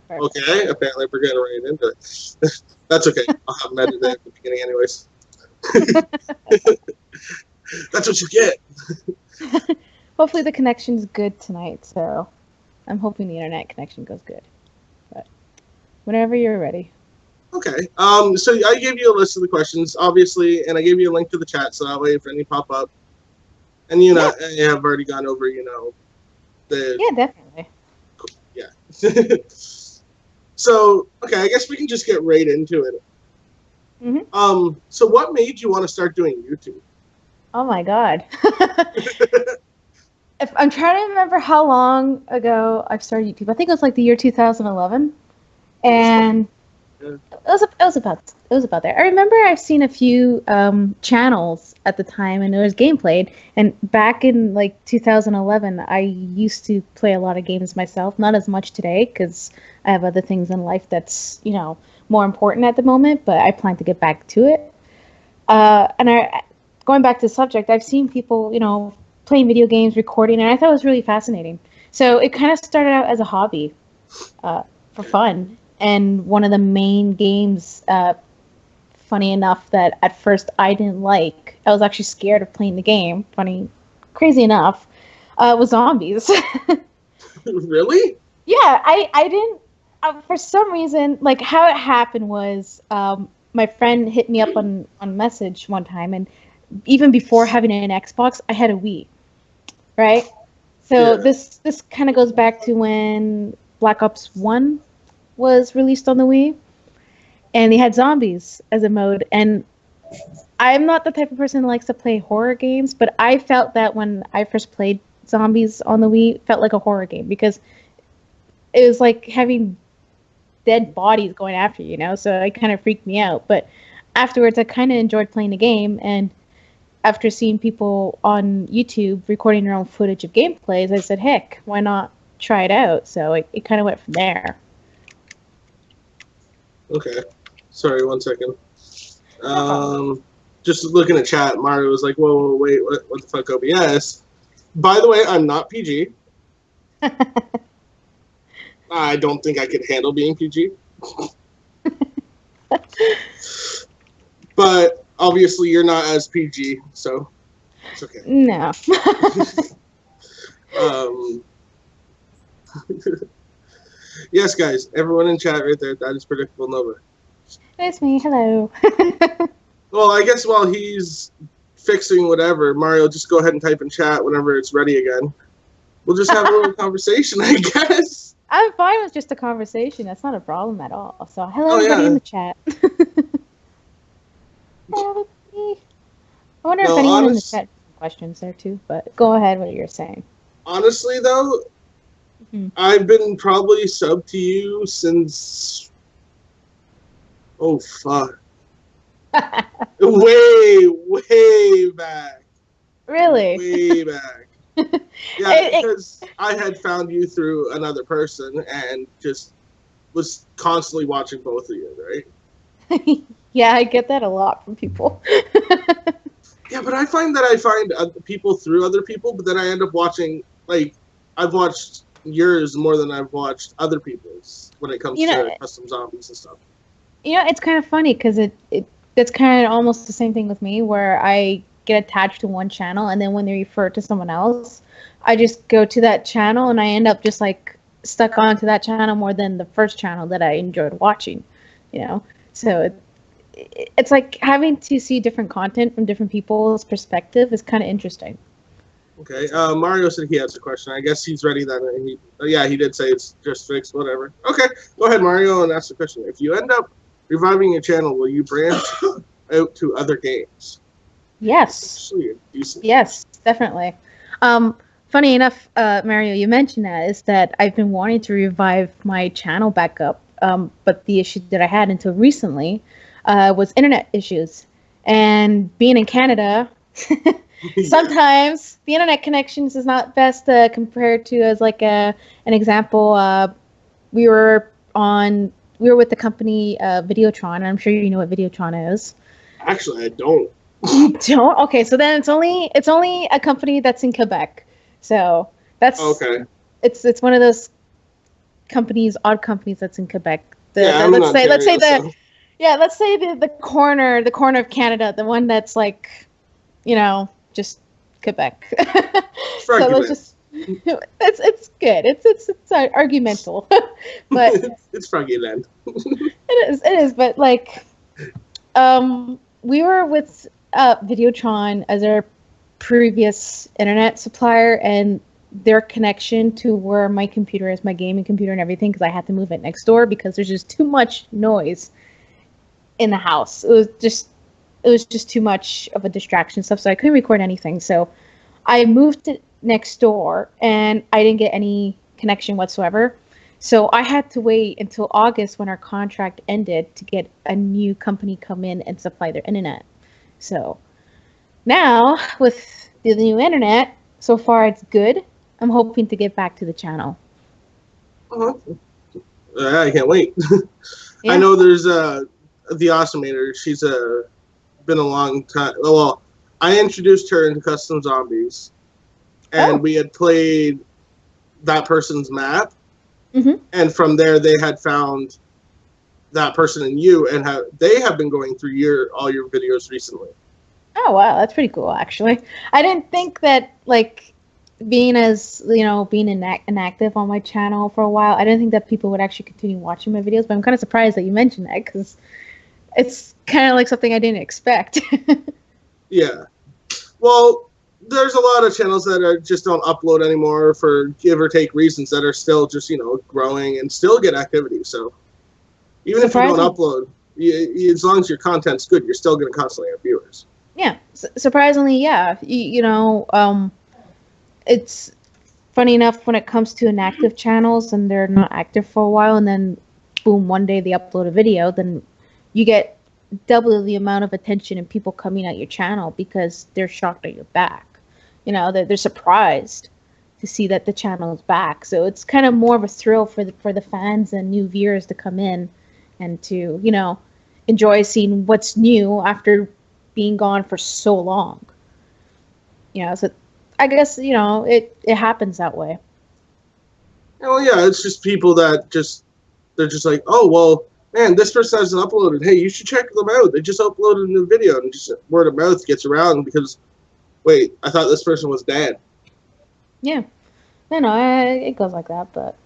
Perfect. Okay, apparently we're getting right into it. That's okay. I'll have them edited at the beginning anyways. That's what you get. Hopefully the connection's good tonight, so I'm hoping the internet connection goes good. But whenever you're ready. Okay. So I gave you a list of the questions, obviously, and I gave you a link to the chat, so that way if any pop up, and I have already gone over, the Yeah, definitely. yeah. So okay, I guess we can just get right into it. So what made you want to start doing YouTube? Oh my god. If I'm trying to remember how long ago I've started YouTube. I think it was like the year 2011, and it was about there. I remember I've seen a few channels at the time, and it was gameplay. And back in like 2011, I used to play a lot of games myself. Not as much today because I have other things in life that's more important at the moment. But I plan to get back to it. Going back to the subject, I've seen people playing video games, recording, and I thought it was really fascinating. So it kind of started out as a hobby for fun. And one of the main games, funny enough, that at first I didn't like, I was actually scared of playing the game, crazy enough, was zombies. Really? Yeah, I didn't, for some reason, like how it happened was my friend hit me up on message one time, and even before having an Xbox, I had a Wii, right? So this kind of goes back to when Black Ops 1 was released on the Wii, and they had zombies as a mode. And I'm not the type of person who likes to play horror games, but I felt that when I first played zombies on the Wii, it felt like a horror game because it was like having dead bodies going after you, so it kind of freaked me out. But afterwards, I kind of enjoyed playing the game, and after seeing people on YouTube recording their own footage of gameplays, I said, heck, why not try it out? So it kind of went from there. Okay. Sorry, 1 second. Just looking at chat, Mario was like, whoa, wait, what the fuck, OBS? By the way, I'm not PG. I don't think I could handle being PG. But obviously you're not as PG, so it's okay. No. Yes, guys, everyone in chat right there, that is PredictableNOVA. It's me, hello. Well, I guess while he's fixing whatever, Mario, just go ahead and type in chat whenever it's ready again. We'll just have a little conversation, I guess. I'm fine with just a conversation. That's not a problem at all. So, hello, everybody in the chat. I wonder if anyone in the chat has questions there, too. But go ahead with what you're saying. Honestly, though, I've been probably subbed to you since... Oh, fuck. way back. Really? Way back. Yeah, because I had found you through another person and just was constantly watching both of you, right? Yeah, I get that a lot from people. Yeah, but I find people through other people, but then I end up watching, like, I've watched yours more than I've watched other people's when it comes to custom zombies and stuff. It's kind of funny because it's kind of almost the same thing with me where I get attached to one channel, and then when they refer to someone else, I just go to that channel, and I end up just like stuck onto that channel more than the first channel that I enjoyed watching, So it's like having to see different content from different people's perspective is kind of interesting. Okay, Mario said he has a question. I guess he's ready then. He did say it's just fixed, whatever. Okay, go ahead, Mario, and ask the question. If you end up reviving your channel, will you branch out to other games? Yes. Yes, definitely. Funny enough, Mario, you mentioned that I've been wanting to revive my channel back up, but the issue that I had until recently was internet issues. And being in Canada, sometimes the internet connections is not best compared to as like an example. We were with the company Videotron, and I'm sure you know what Videotron is. Actually, I don't. You don't? Okay, so then it's only a company that's in Quebec. So that's okay. It's one of those companies, odd companies that's in Quebec. Let's say the corner of Canada, the one that's like, just Quebec. So let's just it's good. It's argumental, but it's Froggy Land. It is, but like, we were with Videotron as our previous internet supplier, and their connection to where my computer is, my gaming computer and everything, because I had to move it next door because there's just too much noise in the house. It was just too much of a distraction stuff, so I couldn't record anything. So I moved it next door, and I didn't get any connection whatsoever. So I had to wait until August when our contract ended to get a new company come in and supply their internet. So now with the new internet, so far it's good. I'm hoping to get back to the channel. I can't wait. Yeah. I know there's the Awesomator. She's been a long time. Well, I introduced her into Custom Zombies, and we had played that person's map. Mm-hmm. And from there, they had found that person and you, and they have been going through all your videos recently. Oh wow, that's pretty cool. Actually, I didn't think that being inactive on my channel for a while, I didn't think that people would actually continue watching my videos. But I'm kind of surprised that you mentioned that, because it's kind of like something I didn't expect. Yeah, well, there's a lot of channels that just don't upload anymore for give or take reasons that are still just, growing and still get activity. So even if you don't upload, as long as your content's good, you're still going to constantly have viewers. Yeah, surprisingly, yeah. It's funny enough when it comes to inactive channels and they're not active for a while, and then boom, one day they upload a video, then you get double the amount of attention and people coming at your channel because they're shocked that you're back. They're surprised to see that the channel is back. So it's kind of more of a thrill for the fans and new viewers to come in and to, enjoy seeing what's new after being gone for so long. So I guess, it happens that way. Oh yeah, it's just people that they're just like, oh, well, man, this person hasn't uploaded. Hey, you should check them out. They just uploaded a new video, and just word of mouth gets around because, wait, I thought this person was dead. Yeah. I know, it goes like that, but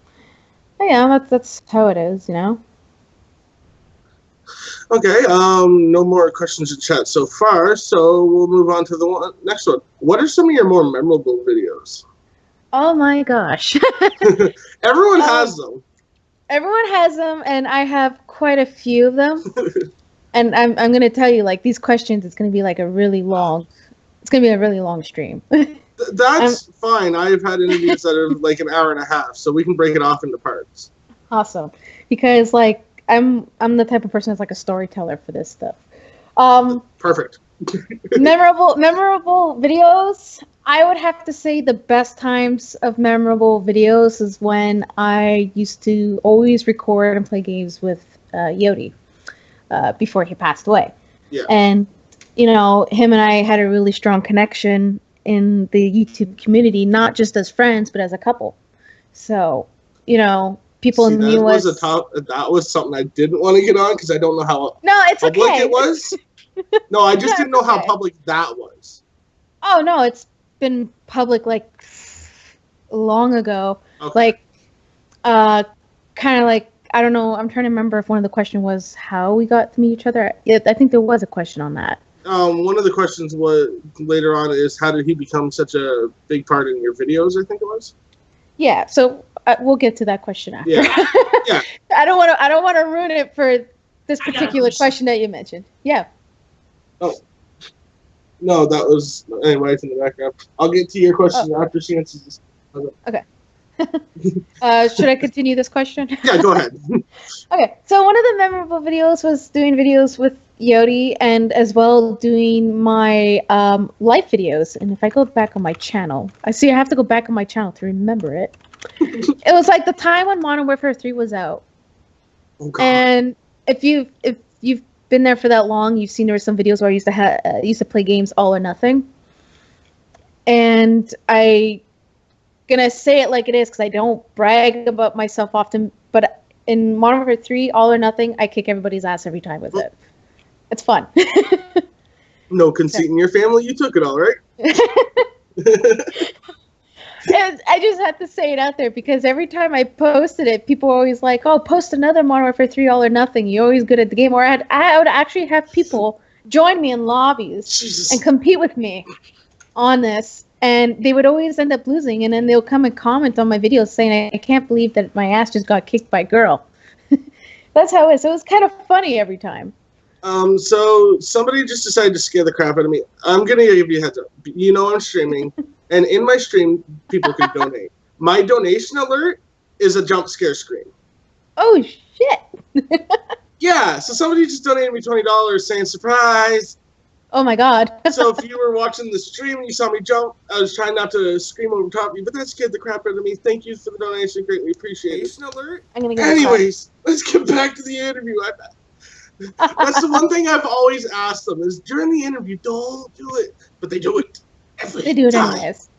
yeah, that's how it is, Okay, no more questions in chat so far, so we'll move on to the next one. What are some of your more memorable videos? Oh my gosh. Everyone has them. Everyone has them, and I have quite a few of them. And I'm going to tell you, these questions, it's going to be a really long stream. That's fine. I've had interviews that are an hour and a half, so we can break it off into parts. Awesome. Because, I'm the type of person that's a storyteller for this stuff. Perfect. memorable videos. I would have to say the best times of memorable videos is when I used to always record and play games with Yodi before he passed away. Yeah. And, him and I had a really strong connection in the YouTube community, not just as friends, but as a couple. So, people knew us. That was something I didn't want to get on because I don't know how public it was. No, I just didn't know how public that was. Oh no, it's been public long ago. Okay. Kind of I don't know. I'm trying to remember if one of the questions was how we got to meet each other. I think there was a question on that. One of the questions later on is how did he become such a big part in your videos? I think it was. Yeah. So we'll get to that question after. Yeah. Yeah. I don't want to ruin it for this particular question that you mentioned. Yeah. Oh. No, that was anyways in the background. I'll get to your question after she answers this. Okay. Should I continue this question? Yeah, go ahead. Okay, so one of the memorable videos was doing videos with Yodi, and as well doing my life videos. And if I go back on my channel, I have to go back on my channel to remember it. It was the time when Modern Warfare 3 was out. Oh, God. And if you've been there for that long, you've seen there were some videos where I used to play games all or nothing. And I gonna say it like it is because I don't brag about myself often. But in Modern Warfare 3, All or Nothing, I kick everybody's ass every time with it. It's fun. No conceit in your family. You took it all, right? And I just had to say it out there because every time I posted it, people were always like, "Oh, post another Modern Warfare 3 All or Nothing. You're always good at the game." Or I would actually have people join me in lobbies and compete with me on this, and they would always end up losing. And then they'll come and comment on my videos saying, "I can't believe that my ass just got kicked by a girl." That's how it is. So it was kind of funny every time. So somebody just decided to scare the crap out of me. I'm gonna give you a heads up. You know I'm streaming, and in my stream, people can donate. My donation alert is a jump scare screen. Oh shit! Yeah, so somebody just donated me $20 saying surprise. Oh my god! So if you were watching the stream and you saw me jump, I was trying not to scream over top of you, but that scared the crap out of me. Thank you for the donation, greatly appreciate it. Alert. I'm gonna Anyways, let's get back to the interview. That's the one thing I've always asked them is during the interview, don't do it. But they do it every time. They do it anyways.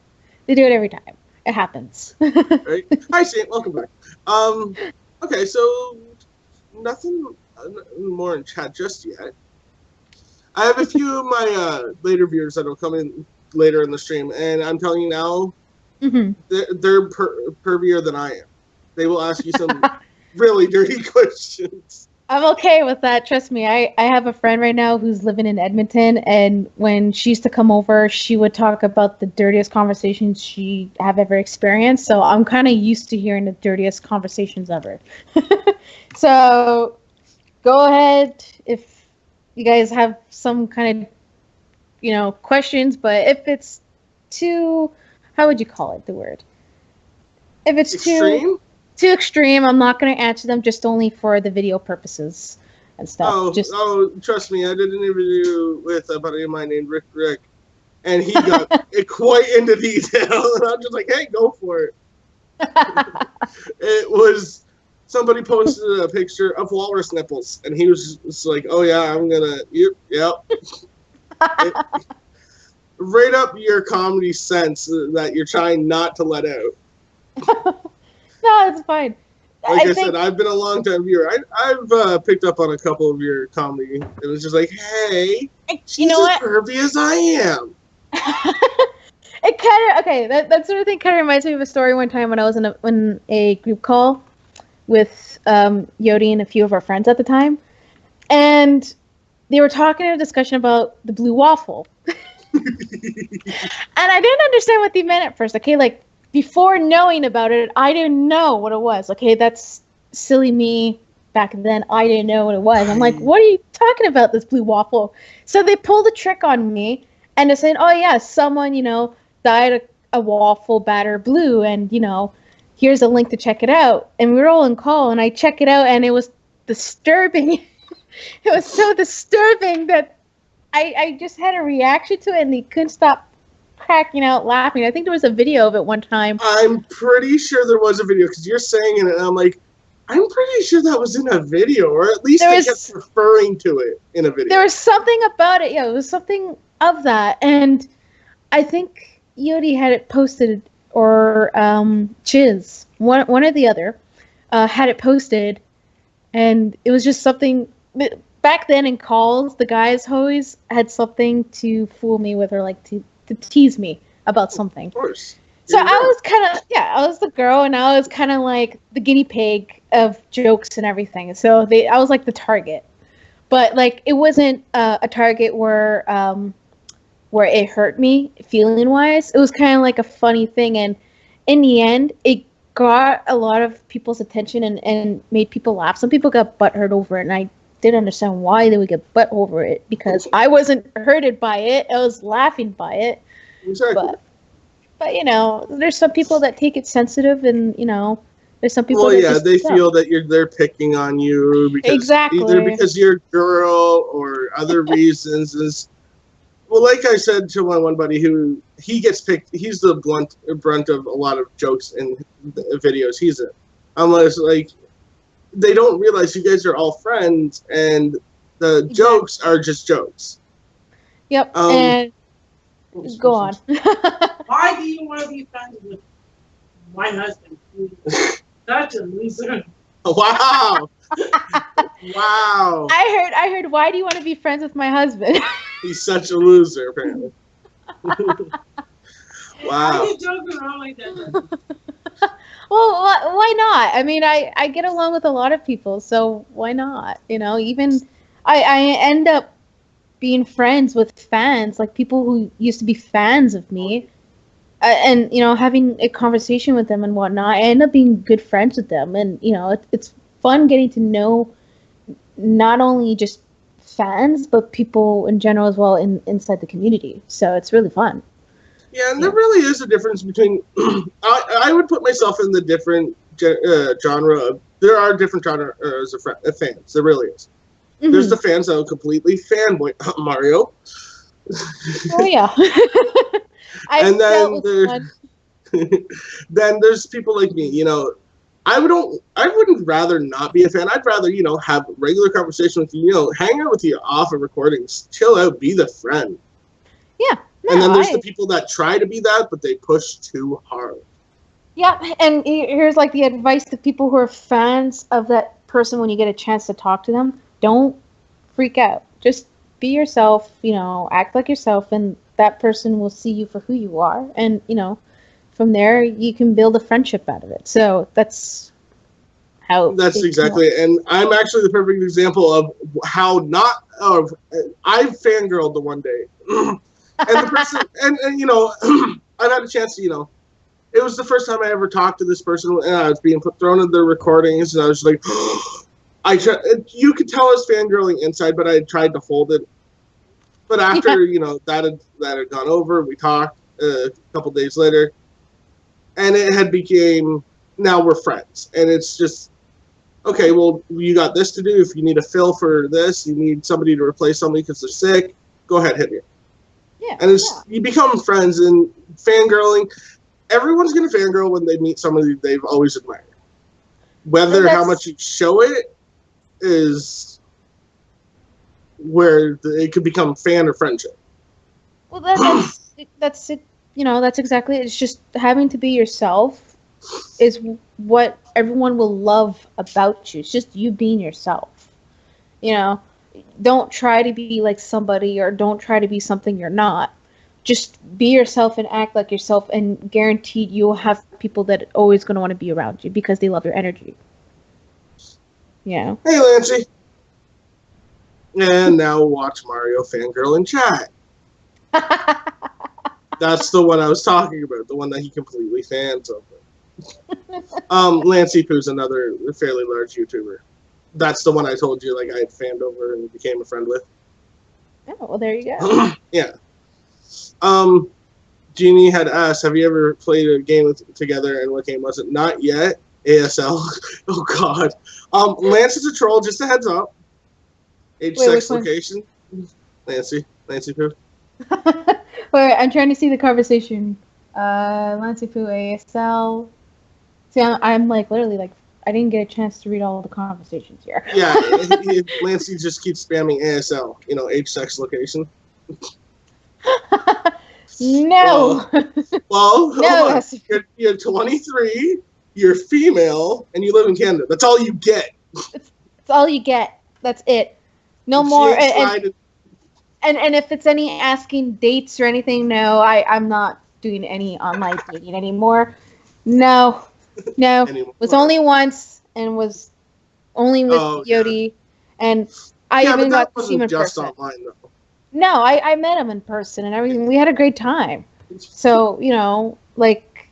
They do it every time. It happens. Right? Hi, Saint. Welcome back. Okay, so nothing more in chat just yet. I have a few of my later viewers that will come in later in the stream, and I'm telling you now, they're pervier than I am. They will ask you some really dirty questions. I'm okay with that. Trust me. I have a friend right now who's living in Edmonton, and when she used to come over, she would talk about the dirtiest conversations she have ever experienced. So I'm kind of used to hearing the dirtiest conversations ever. So go ahead if you guys have some kind of, questions. But if it's too, how would you call it, the word? If it's Extreme? too extreme, I'm not going to answer them, just only for the video purposes and stuff. Oh, trust me, I did an interview with a buddy of mine named Rick, and he got it quite into detail, and I'm just like, hey, go for it. It was, somebody posted a picture of walrus nipples, and he was just like, oh yeah, I'm gonna, yep. Right up your comedy sense that you're trying not to let out. No, it's fine. Like I said, I've been a long-time viewer. I've picked up on a couple of your comedy. It was just like, hey, she's as pervy as I am. It kind of, okay, that sort of thing kind of reminds me of a story one time when I was in a group call with Yodi and a few of our friends at the time. And they were talking in a discussion about the blue waffle. And I didn't understand what they meant at first, okay? Like, before knowing about it, I didn't know what it was. Okay, that's silly me. Back then, I didn't know what it was. I'm like, what are you talking about, this blue waffle? So they pulled a trick on me, and they're saying, oh yeah, someone, dyed a waffle batter blue, and, here's a link to check it out. And we were all in call, and I check it out, and it was disturbing. It was so disturbing that I just had a reaction to it, and they couldn't stop cracking out laughing. I think there was a video of it one time. I'm pretty sure there was a video because you're saying it, and I'm like, I'm pretty sure that was in a video, or at least they kept referring to it in a video. There was something about it. Yeah, it was something of that, and I think Yodi had it posted, or Chiz, one or the other, had it posted, and it was just something. Back then in calls, the guys always had something to fool me with, or like to tease me about something. Of course. So I was kind of, I was the girl, and I was kind of like the guinea pig of jokes and everything. So I was like the target, but like it wasn't a target where it hurt me feeling wise. It was kind of like a funny thing, and in the end, it got a lot of people's attention and made people laugh. Some people got butthurt over it, and I didn't understand why they would get butt over it, because I wasn't hurted by it. I was laughing by it. Exactly. But there's some people that take it sensitive, and there's some people. Well, that they feel that they're picking on you because either because you're a girl or other reasons. Well, like I said to one buddy, he gets picked. He's the brunt of a lot of jokes in the videos he's in. Unless like. They don't realize you guys are all friends, and the jokes are just jokes. Yep, and go on. Why do you want to be friends with My husband. Such a loser. Wow. Wow. I heard, why do you want to be friends with my husband? He's such a loser, apparently. Why Wow. are you joking around like that? Well, why not? I mean, I get along with a lot of people, so why not? You know, even I end up being friends with fans, like people who used to be fans of me, and you know, having a conversation with them and whatnot. I end up being good friends with them, and you know, it's fun getting to know not only just fans but people in general as well inside the community. So it's really fun. Yeah, and there really is a difference between. I would put myself in the different genre of. There are different genres of fans. There really is. Mm-hmm. There's the fans that will completely fanboy Mario. Oh yeah. And then there's people like me. You know, I wouldn't rather not be a fan. I'd rather, you know, have a regular conversation with you. You know, hang out with you off of recordings, chill out, be the friend. Yeah. No, And then there's the people that try to be that, but they push too hard. Yeah, and here's like the advice to people who are fans of that person when you get a chance to talk to them. Don't freak out. Just be yourself, you know, act like yourself, and that person will see you for who you are. And, you know, from there, you can build a friendship out of it. So that's how. That's exactly it. And I'm actually the perfect example of how not. I fangirled the one day. And the person, and you know, I've had a chance to, you know, it was the first time I ever talked to this person, and I was being thrown in the recordings, and I was like, you could tell I was fangirling inside, but I tried to hold it. But after, you know, that had gone over, we talked a couple days later, and it had became, now we're friends. And it's just, okay, well, you got this to do. If you need a fill for this, you need somebody to replace somebody because they're sick, go ahead, hit me. Yeah, and you become friends, and fangirling. Everyone's gonna fangirl when they meet somebody they've always admired. Whether how much you show it is where it could become fan or friendship. Well, that's it. You know, that's exactly it. It's just having to be yourself is what everyone will love about you. It's just you being yourself. You know. Don't try to be like somebody, or don't try to be something you're not. Just be yourself and act like yourself, and guaranteed you'll have people that are always going to want to be around you because they love your energy. Yeah. Hey, Lancy. And now watch Mario fangirl in chat. That's the one I was talking about, the one that he completely fans over. Lancy Pooh's another fairly large YouTuber. That's the one I told you, like, I had fanned over and became a friend with. Oh, well, there you go. Yeah. Jeannie had asked, have you ever played a game together, and what game was it? Not yet. ASL. Oh, God. Lance is a troll, just a heads up. Age, sex, location. Lancy Pooh. Wait, I'm trying to see the conversation. Lancy Pooh, ASL. See, I'm like, literally, like, I didn't get a chance to read all the conversations here. Yeah, Lancy just keeps spamming ASL. You know, age, sex, location. No. Well, no. You're 23, you're female, and you live in Canada. That's all you get. That's all you get. That's it. No more. And if it's any asking dates or anything, no, I'm not doing any online dating anymore. No. Anymore. Was only once, and was only with Yodi, and I even got to see him in person. Online, though. No, I met him in person and everything. We had a great time. So, you know, like,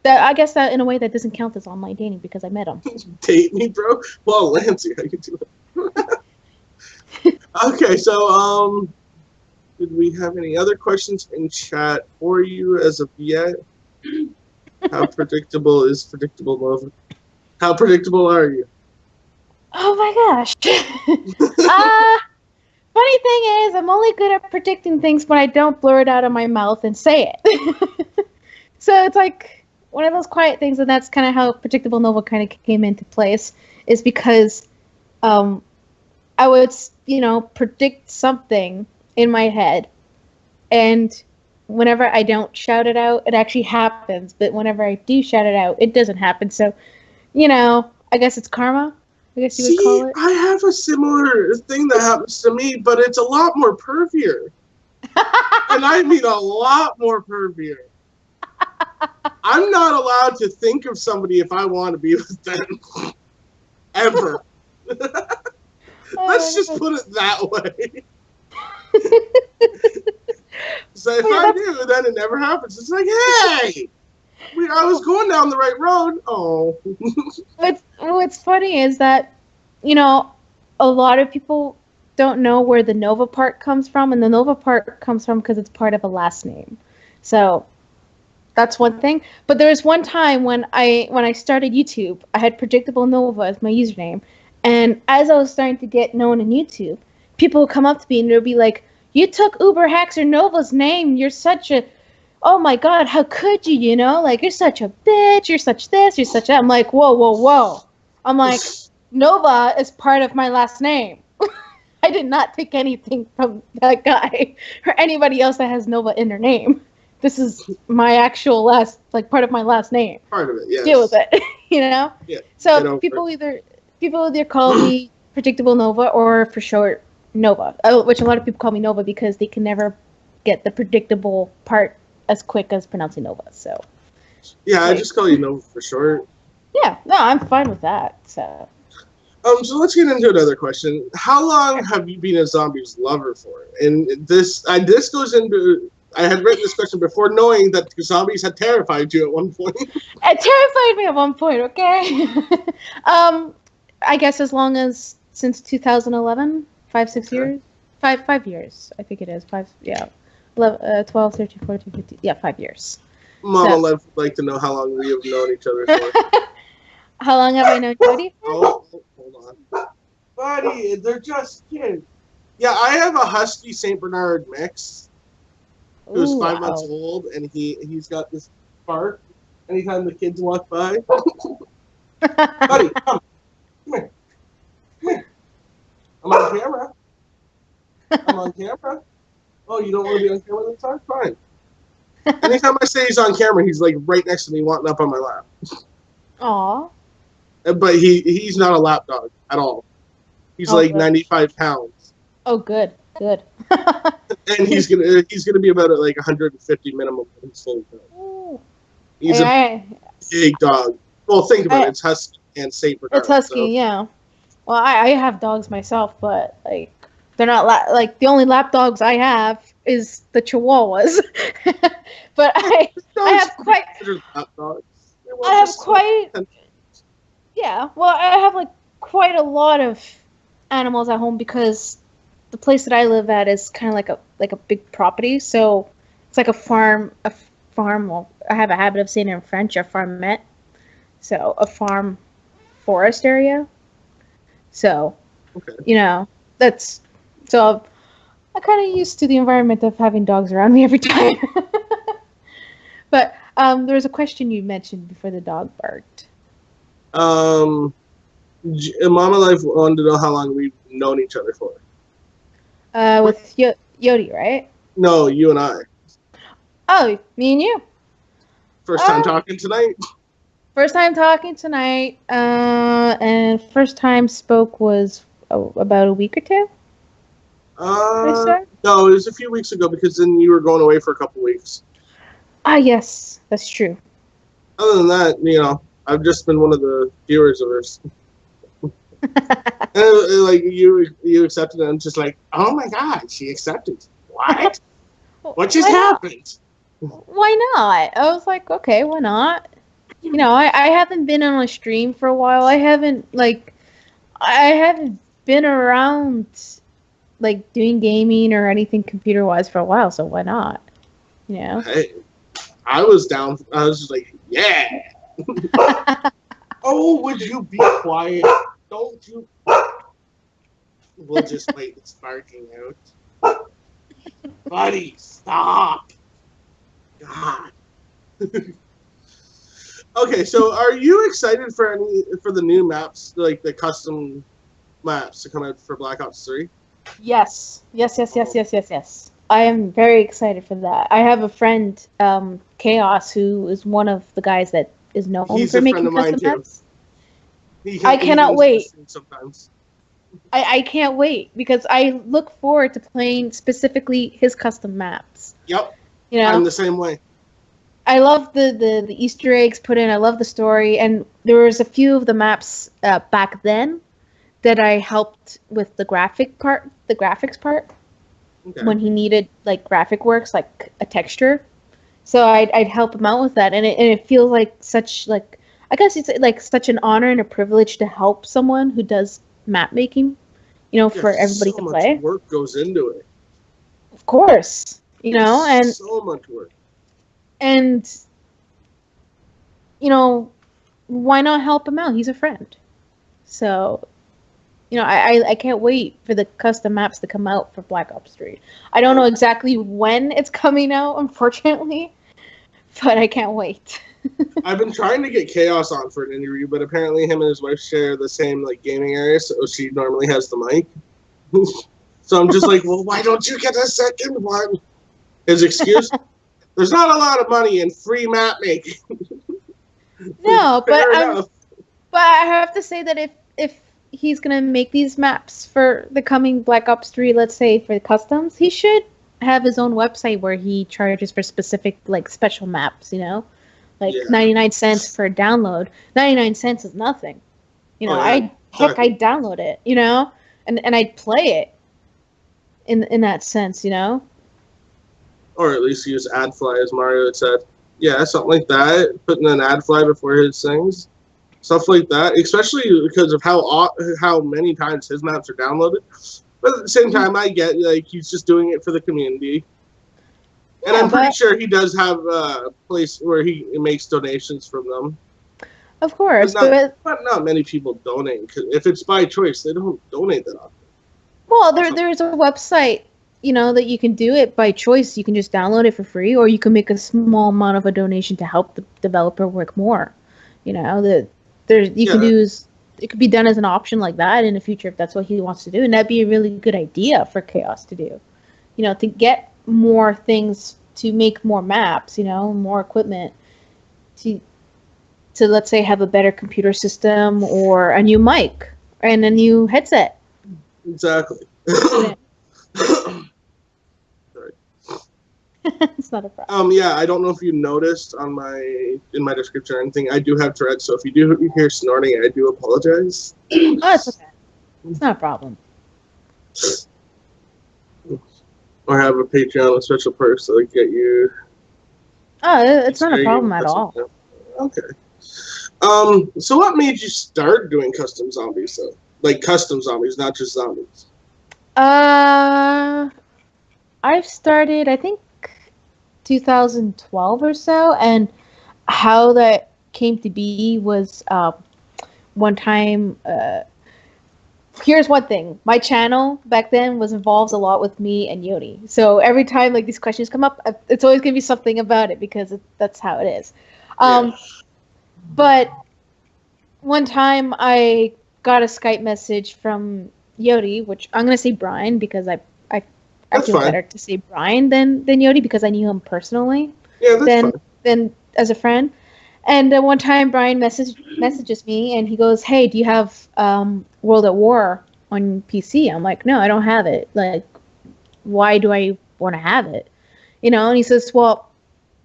that. I guess that in a way that doesn't count as online dating because I met him. Date me, bro? Well, Lancy, how you doing? Okay, so did we have any other questions in chat for you as of yet? How predictable is PredictableNOVA? How predictable are you? Oh my gosh. Funny thing is, I'm only good at predicting things when I don't blur it out of my mouth and say it. So it's like one of those quiet things, and that's kind of how PredictableNOVA kind of came into place, is because I would, you know, predict something in my head, and whenever I don't shout it out, it actually happens. But whenever I do shout it out, it doesn't happen. So, I guess it's karma. I guess you would See, call it. I have a similar thing that happens to me, but it's a lot more pervier. And I mean a lot more pervier. I'm not allowed to think of somebody if I want to be with them. Ever. Let's just put it that way. So if I do, then it never happens. It's like, hey, I was going down the right road. Oh. What's funny is that, a lot of people don't know where the Nova part comes from, and the Nova part comes from because it's part of a last name. So that's one thing. But there was one time when I started YouTube, I had PredictableNOVA as my username, and as I was starting to get known in YouTube, people would come up to me and they'd be like, "You took Uber Haxer Nova's name. You're such a, oh my God, how could you? Like, you're such a bitch. You're such this. You're such that." I'm like, whoa, whoa, whoa. I'm like, Nova is part of my last name. I did not take anything from that guy or anybody else that has Nova in their name. This is my actual part of my last name. Part of it, yes. Deal with it, Yeah. So people either call me PredictableNOVA or for short Nova, which a lot of people call me Nova because they can never get the predictable part as quick as pronouncing Nova. So. Yeah, I just call you Nova for short. Yeah, no, I'm fine with that. So. So let's get into another question. How long have you been a zombies lover for? And this goes into, I had written this question before knowing that zombies had terrified you at one point. It terrified me at one point, okay? I guess since 2011, 5 years? 5 years, I think it is. 5, yeah. 12, 13, 14, 15, yeah, 5 years. Mama would like to know how long we have known each other for. How long have I known Jody for? Oh, hold on. Buddy, they're just kids. Yeah, I have a husky St. Bernard mix who's 5 months old, and he's got this bark anytime the kids walk by. Buddy, come here. Come here. I'm on camera. Oh, you don't want to be on camera this time? Fine. Anytime I say he's on camera, he's like right next to me wanting up on my lap. Aw. But he's not a lap dog at all. He's like good. 95 pounds. Oh, good. And he's gonna be about like 150 minimum. He's a big dog. Well, think about it. It's husky and St. Bernard. It's husky, so. Yeah. Well, I have dogs myself, but like they're not the only lap dogs I have is the Chihuahuas. But I have quite. Lap dogs. I have quite. Yeah, well, I have quite a lot of animals at home because the place that I live at is kind of like a big property, so it's like a farm. Well, I have a habit of saying it in French, a farmette. So a farm forest area. So, that's so I'm kind of used to the environment of having dogs around me every time. But there was a question you mentioned before the dog barked. Mama Life wanted to know how long we've known each other for. With Yodi, right? No, you and I. Oh, me and you. First time talking tonight? First time talking tonight, and first time spoke was about a week or two? No, it was a few weeks ago because then you were going away for a couple weeks. Ah, yes, that's true. Other than that, I've just been one of the viewers of hers. And, you accepted it, and I'm just like, oh my God, she accepted. What? What just happened? Why not? I was like, okay, why not? I haven't been on a stream for a while. I haven't been around doing gaming or anything computer wise for a while, so why not? I was down. I was just like, yeah. Oh, would you be quiet? Don't you? We'll just wait. It's barking out. Buddy, stop. God. Okay, so are you excited for the new maps, like the custom maps to come out for Black Ops 3? Yes. I am very excited for that. I have a friend, Chaos, who is one of the guys that is known He's for a friend making of mine custom too. maps. I He cannot comes wait. listening sometimes. I can't wait because I look forward to playing specifically his custom maps. Yep, You know, I'm the same way. I love the Easter eggs put in. I love the story, and there was a few of the maps back then that I helped with the graphics part Okay. when he needed like graphic works, like a texture. So I'd help him out with that, and it feels like such like I guess it's like such an honor and a privilege to help someone who does map making, for everybody so to much play. work goes into it. Of course, and so much work. and why not help him out? He's a friend. So, I can't wait for the custom maps to come out for Black Ops 3. I don't know exactly when it's coming out, unfortunately, but I can't wait. I've been trying to get Chaos on for an interview, but apparently him and his wife share the same like gaming area, so she normally has the mic. So I'm just like, well, why don't you get a second one? His excuse: there's not a lot of money in free map making. No, Fair enough. but I have to say that if he's gonna make these maps for the coming Black Ops 3, let's say for customs, he should have his own website where he charges for specific like special maps. Like 99 cents for a download. 99 cents is nothing. I'd download it. And I'd play it. In that sense, Or at least use AdFly, as Mario had said. Yeah, something like that. Putting an AdFly before his things. Stuff like that. Especially because of how many times his maps are downloaded. But at the same time, I get, like, he's just doing it for the community. And I'm pretty sure he does have a place where he makes donations from them. Of course. But not many people donate. Cause if it's by choice, they don't donate that often. Well, there's a website, that you can do it by choice. You can just download it for free, or you can make a small amount of a donation to help the developer work more. It could be done as an option like that in the future if that's what he wants to do, and that'd be a really good idea for Chaos to do. To get more things to make more maps, more equipment to let's say have a better computer system or a new mic and a new headset. Exactly. Sorry. It's not a problem. Yeah, I don't know if you noticed in my description or anything, I do have Tourette's, so if you do hear snorting, I do apologize. Oh, it's okay. It's not a problem. Or have a Patreon, a special perks that get you. Oh, it's not a problem at all. Okay. So what made you start doing custom zombies though? Like custom zombies, not just zombies. I've started, I think, 2012 or so, and how that came to be was one time. Here's one thing: my channel back then was involved a lot with me and Yodi. So every time like these questions come up, it's always gonna be something about it because that's how it is. But one time I got a Skype message from Yodi, which I'm gonna say Brian because I feel better to say Brian than Yodi because I knew him personally. Yeah, that's fine. Than as a friend. And one time Brian messages me and he goes, "Hey, do you have World at War on PC?" I'm like, "No, I don't have it. Like, why do I want to have it?" And he says, "Well,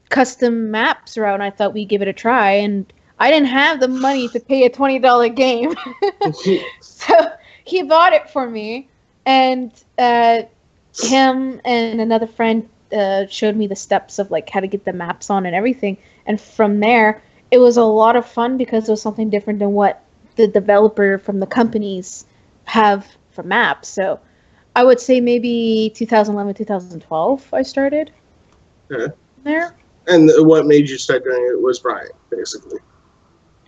custom maps are out and I thought we'd give it a try." And I didn't have the money to pay a $20 game. So he bought it for me. And him and another friend showed me the steps of like how to get the maps on and everything. And from there, it was a lot of fun because it was something different than what the developer from the companies have for maps. So I would say maybe 2011, 2012 I started there. And what made you start doing it was Brian, basically.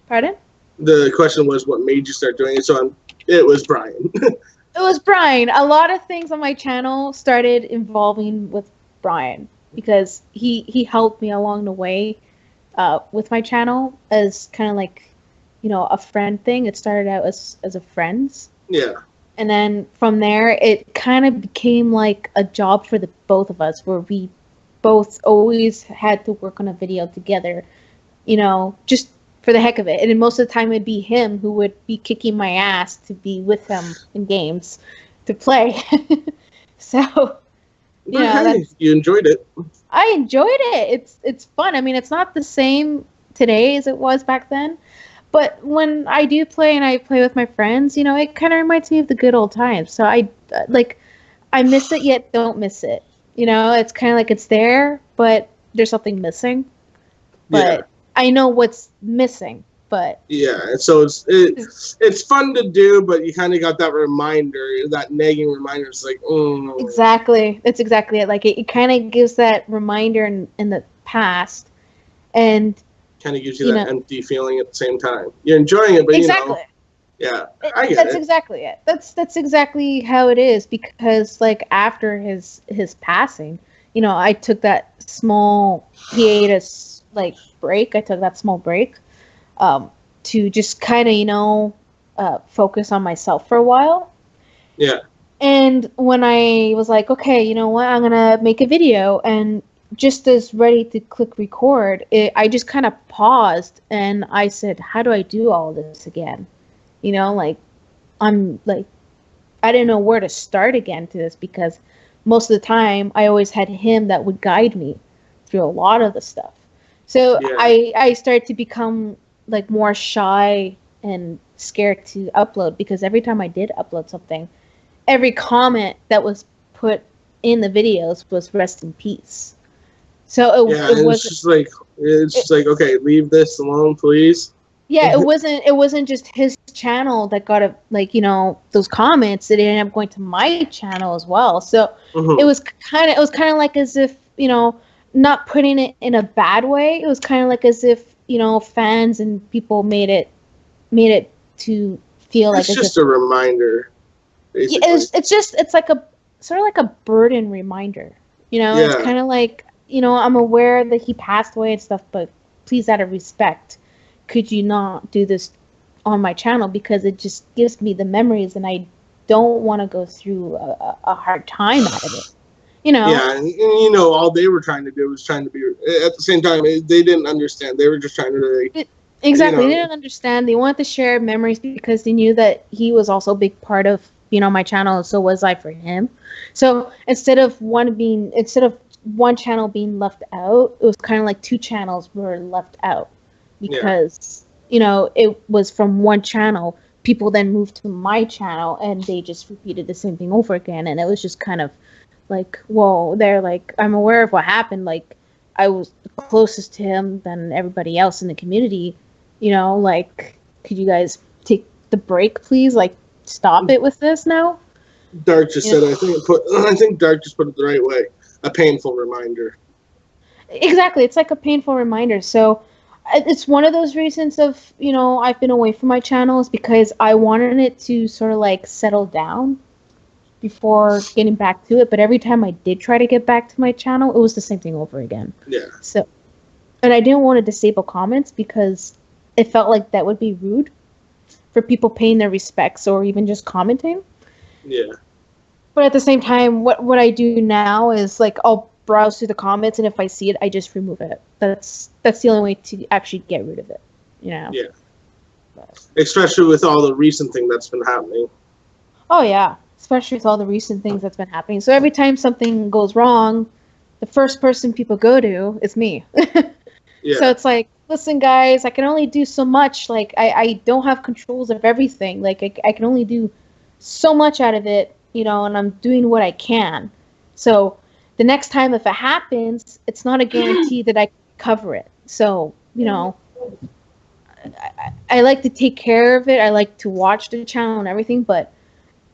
Pardon? The question was what made you start doing it, so it was Brian. It was Brian. A lot of things on my channel started involving with Brian because he helped me along the way with my channel as kind of like, a friend thing. It started out as a friends. Yeah. And then from there, it kind of became like a job for the both of us, where we both always had to work on a video together, just for the heck of it. And then most of the time, it'd be him who would be kicking my ass to be with him in games to play. So, Hey, you enjoyed it. I enjoyed it. It's fun. I mean, it's not the same today as it was back then. But when I do play and I play with my friends, it kind of reminds me of the good old times. So I miss it yet don't miss it. It's kind of like it's there, but there's something missing. But I know what's missing. But yeah, so it's fun to do, but you kind of got that reminder, that nagging reminder. It's like, exactly, that's exactly it. Like it kind of gives that reminder in the past, and kind of gives you that empty feeling at the same time. You're enjoying it, but exactly. Yeah, I get that's it. Exactly it. That's exactly how it is, because like after his passing, I took that small hiatus, like break. I took that small break to just kind of focus on myself for a while. Yeah. And when I was like, okay, you know what, I'm gonna make a video, and just as ready to click record, I just kind of paused and I said, how do I do all this again? I'm like, I didn't know where to start again to this, because most of the time I always had him that would guide me through a lot of the stuff. So I started to become like more shy and scared to upload, because every time I did upload something, every comment that was put in the videos was rest in peace. So it was just like okay, leave this alone, please. Yeah, it wasn't just his channel that got those comments. It ended up going to my channel as well. So it was kind of like as if, not putting it in a bad way. It was kind of like as if, fans and people made it to feel like it's just a reminder. Basically. It's like a sort of like a burden reminder. It's kind of like, I'm aware that he passed away and stuff, but please, out of respect, could you not do this on my channel, because it just gives me the memories and I don't want to go through a hard time out of it. Yeah, and all they were trying to do was trying to be, at the same time, they didn't understand. They were just trying to exactly. They didn't understand. They wanted to share memories because they knew that he was also a big part of my channel, and so was I for him. So instead of one channel being left out, it was kind of like two channels were left out, because it was from one channel. People then moved to my channel and they just repeated the same thing over again, and it was just kind of like, whoa, they're like, I'm aware of what happened, like I was closest to him than everybody else in the community, like, could you guys take the break, please? Like, stop it with this now. Dark just said, I think Dark just put it the right way. A painful reminder. Exactly. It's like a painful reminder. So it's one of those reasons of, I've been away from my channels, because I wanted it to sort of like settle down before getting back to it. But every time I did try to get back to my channel, it was the same thing over again. Yeah. So, and I didn't want to disable comments, because it felt like that would be rude for people paying their respects or even just commenting. Yeah. But at the same time, what I do now is, like, I'll browse through the comments, and if I see it, I just remove it. That's the only way to actually get rid of it. Yeah. But, especially with all the recent thing that's been happening. Oh yeah, especially with all the recent things that's been happening. So every time something goes wrong, the first person people go to is me. Yeah. So it's like, listen, guys, I can only do so much. Like, I don't have controls of everything. Like, I can only do so much out of it, and I'm doing what I can. So the next time if it happens, it's not a guarantee that I can cover it. So, I like to take care of it. I like to watch the channel and everything, but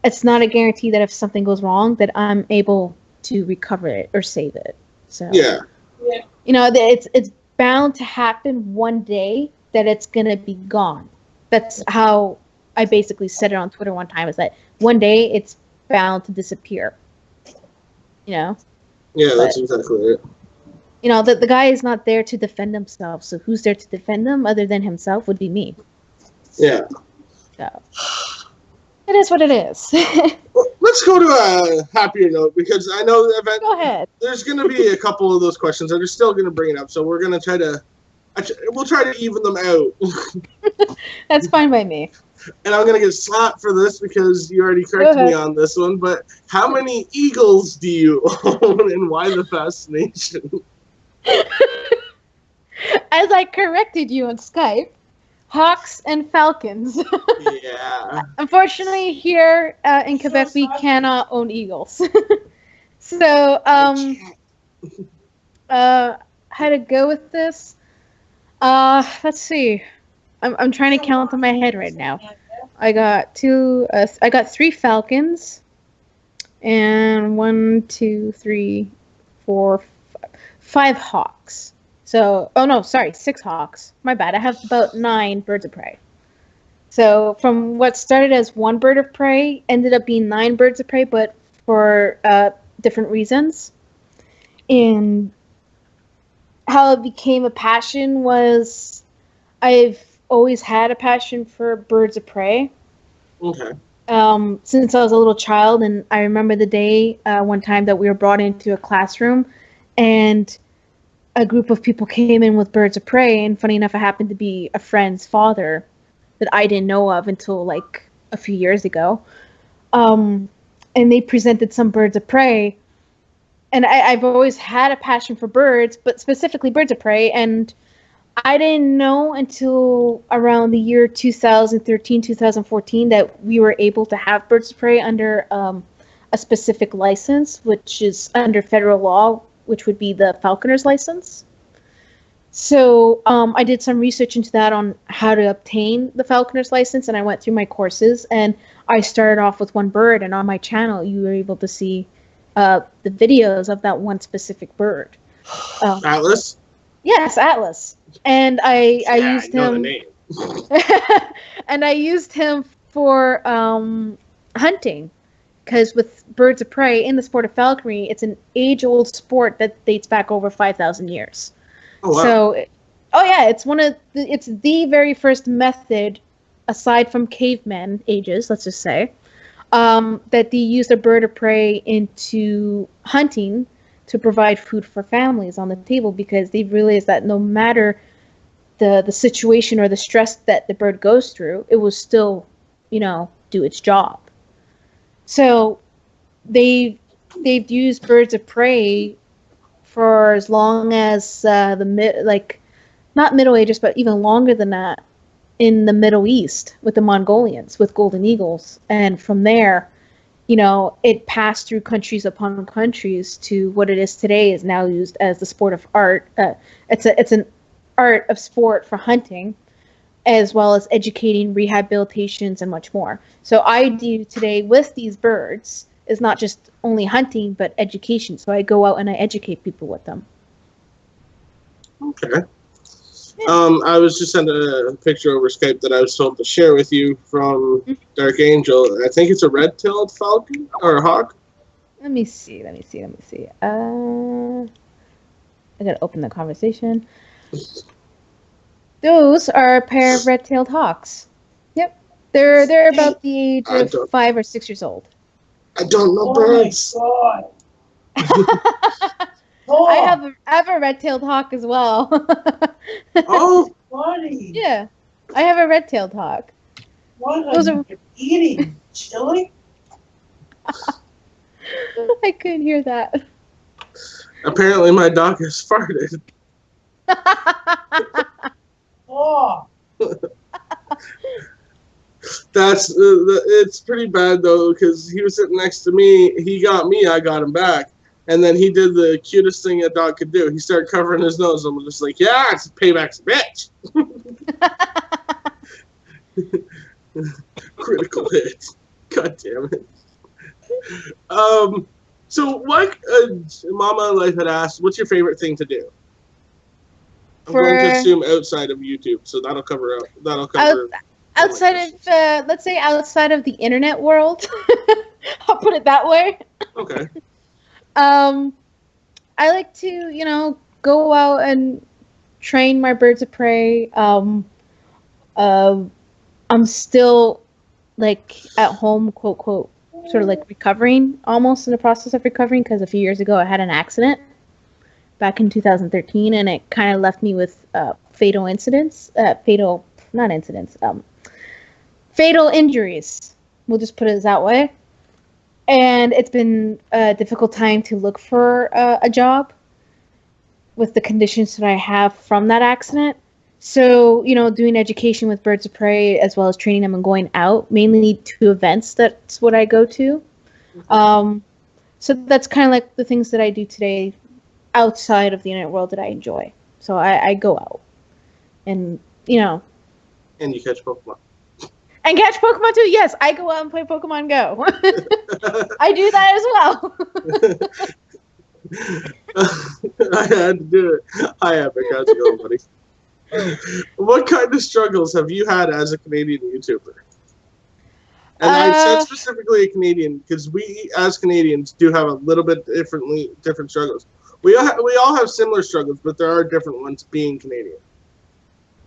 it's not a guarantee that if something goes wrong that I'm able to recover it or save it. So yeah. It's bound to happen one day that it's gonna be gone. That's how I basically said it on Twitter one time, is that one day it's bound to disappear. Yeah, that's exactly it. The guy is not there to defend himself, so who's there to defend him other than himself would be me. Yeah. So it is what it is. Well, let's go to a happier note because I know Go ahead. there's going to be a couple of those questions that are still going to bring it up. So we're going to we'll try to even them out. That's fine by me. And I'm going to get slapped for this because you already corrected me on this one. But how many eagles do you own and why the fascination? As I corrected you on Skype, hawks and falcons. Yeah. Unfortunately, here in Quebec, we cannot own eagles. So, how to go with this? Let's see. I'm trying to count in my head right now. I got three falcons, and 1, 2, 3, 4, 5 hawks. So, oh no, sorry, 6 hawks. My bad. I have about 9 birds of prey. So from what started as 1 bird of prey, ended up being 9 birds of prey, but for different reasons. And how it became a passion was I've always had a passion for birds of prey. Okay. Since I was a little child, and I remember the day one time that we were brought into a classroom, and a group of people came in with birds of prey, and funny enough, it happened to be a friend's father that I didn't know of until like a few years ago. And they presented some birds of prey. And I've always had a passion for birds, but specifically birds of prey. And I didn't know until around the year 2013, 2014 that we were able to have birds of prey under a specific license, which is under federal law, which would be the falconer's license. So I did some research into that on how to obtain the falconer's license, and I went through my courses, and I started off with 1 bird, and on my channel you were able to see the videos of that one specific bird. Atlas? Yes, Atlas. And I used I know him. the name. And I used him for hunting. Because with birds of prey in the sport of falconry, it's an age-old sport that dates back over 5,000 years. Oh, wow. So, it's the very first method, aside from caveman ages, let's just say, that they used a bird of prey into hunting to provide food for families on the table, because they realized that no matter the situation or the stress that the bird goes through, it will still, do its job. So they've used birds of prey for as long as not Middle Ages, but even longer than that, in the Middle East with the Mongolians, with golden eagles. And from there, it passed through countries upon countries to what it is today, is now used as the sport of art. It's an art of sport for hunting, as well as educating, rehabilitations, and much more. So I do today with these birds is not just only hunting, but education. So I go out and I educate people with them. Okay. I was just sent a picture over Skype that I was told to share with you from Dark Angel. I think it's a red-tailed falcon or a hawk. Let me see. I gotta open the conversation. Those are a pair of red-tailed hawks. Yep, they're about the age of 5 or 6 years old. I don't know birds. Oh my God. I have a red-tailed hawk as well. Oh, Funny. Yeah, I have a red-tailed hawk. What Those are you eating? Chili? I couldn't hear that. apparently my dog has farted. Oh. That's it's pretty bad though, because he was sitting next to me. He got me, I got him back, and then he did the cutest thing a dog could do. He started covering his nose. I'm just like, yeah, it's payback's bitch. Critical hit. God damn it. So what Mama Life had asked, what's your favorite thing to do? I'm going to assume outside of YouTube, so that'll cover outside of let's say outside of the internet world. I'll put it that way. Okay. I like to, go out and train my birds of prey. I'm still like at home, quote, quote, sort of like recovering, almost in the process of recovering, because a few years ago I had an accident back in 2013, and it kind of left me with fatal injuries. We'll just put it that way. And it's been a difficult time to look for a job with the conditions that I have from that accident. So, doing education with Birds of Prey, as well as training them and going out, mainly to events, that's what I go to. So that's kind of like the things that I do today outside of the internet world that I enjoy. So I go out and, And you catch Pokemon. And catch Pokemon too. Yes, I go out and play Pokemon Go. I do that as well. I had to do it. Hi, Epic. How's it going, buddy? What kind of struggles have you had as a Canadian YouTuber? And I said specifically a Canadian because we, as Canadians, do have a little bit different struggles. We all have similar struggles, but there are different ones being Canadian.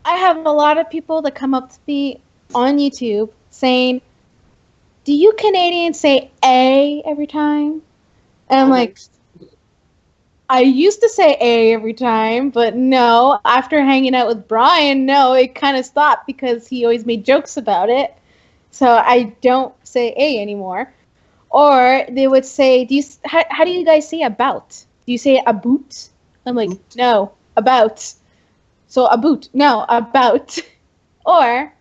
I have a lot of people that come up to me on YouTube saying, "Do you Canadians say A every time?" And I'm like, I used to say A every time, but no, after hanging out with Brian, no, it kind of stopped because he always made jokes about it. So I don't say A anymore. Or they would say, how do you guys say about? Do you say about? I'm like, no, about. So about, no, about. Or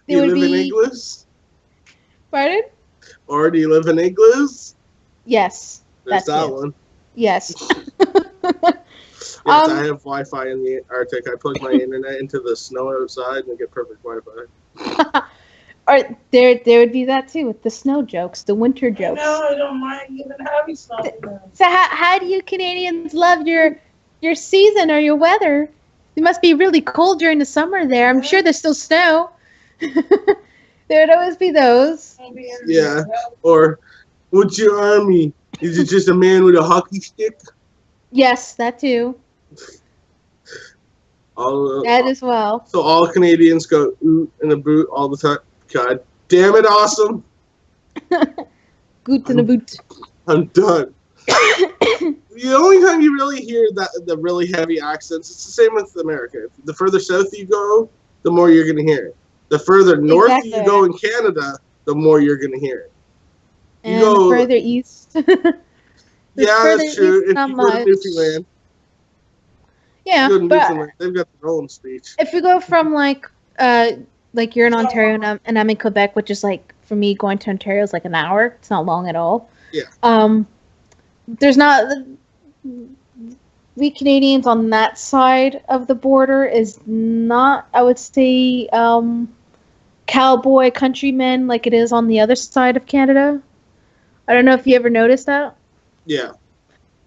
do you live in English? Pardon? Or do you live in English? Yes. There's that one. Yes. Yes, I have Wi-Fi in the Arctic. I plug my internet into the snow outside and get perfect Wi-Fi. Or there would be that too with the snow jokes, the winter jokes. No, I don't mind even having snow. So how do you Canadians love your season or your weather? It must be really cold during the summer there. I'm sure there's still snow. There would always be those. Yeah. Or what's your army? Is it just a man with a hockey stick? Yes, that too. That as well. So all Canadians go oot in a boot all the time. God damn it, awesome. Goot in a boot. I'm done. The only time you really hear the really heavy accents, it's the same with America. The further south you go, the more you're going to hear it. The further north you go in Canada, the more you're going to hear it. And the further east. Yeah, that's true. If you go to Newfoundland. Yeah, but Newfoundland, they've got their own speech. If you go from like you're in Ontario and I'm in Quebec, which is like, for me, going to Ontario is like an hour. It's not long at all. Yeah. There's not, we Canadians on that side of the border is not, I would say, cowboy countrymen like it is on the other side of Canada. I don't know if you ever noticed that. Yeah.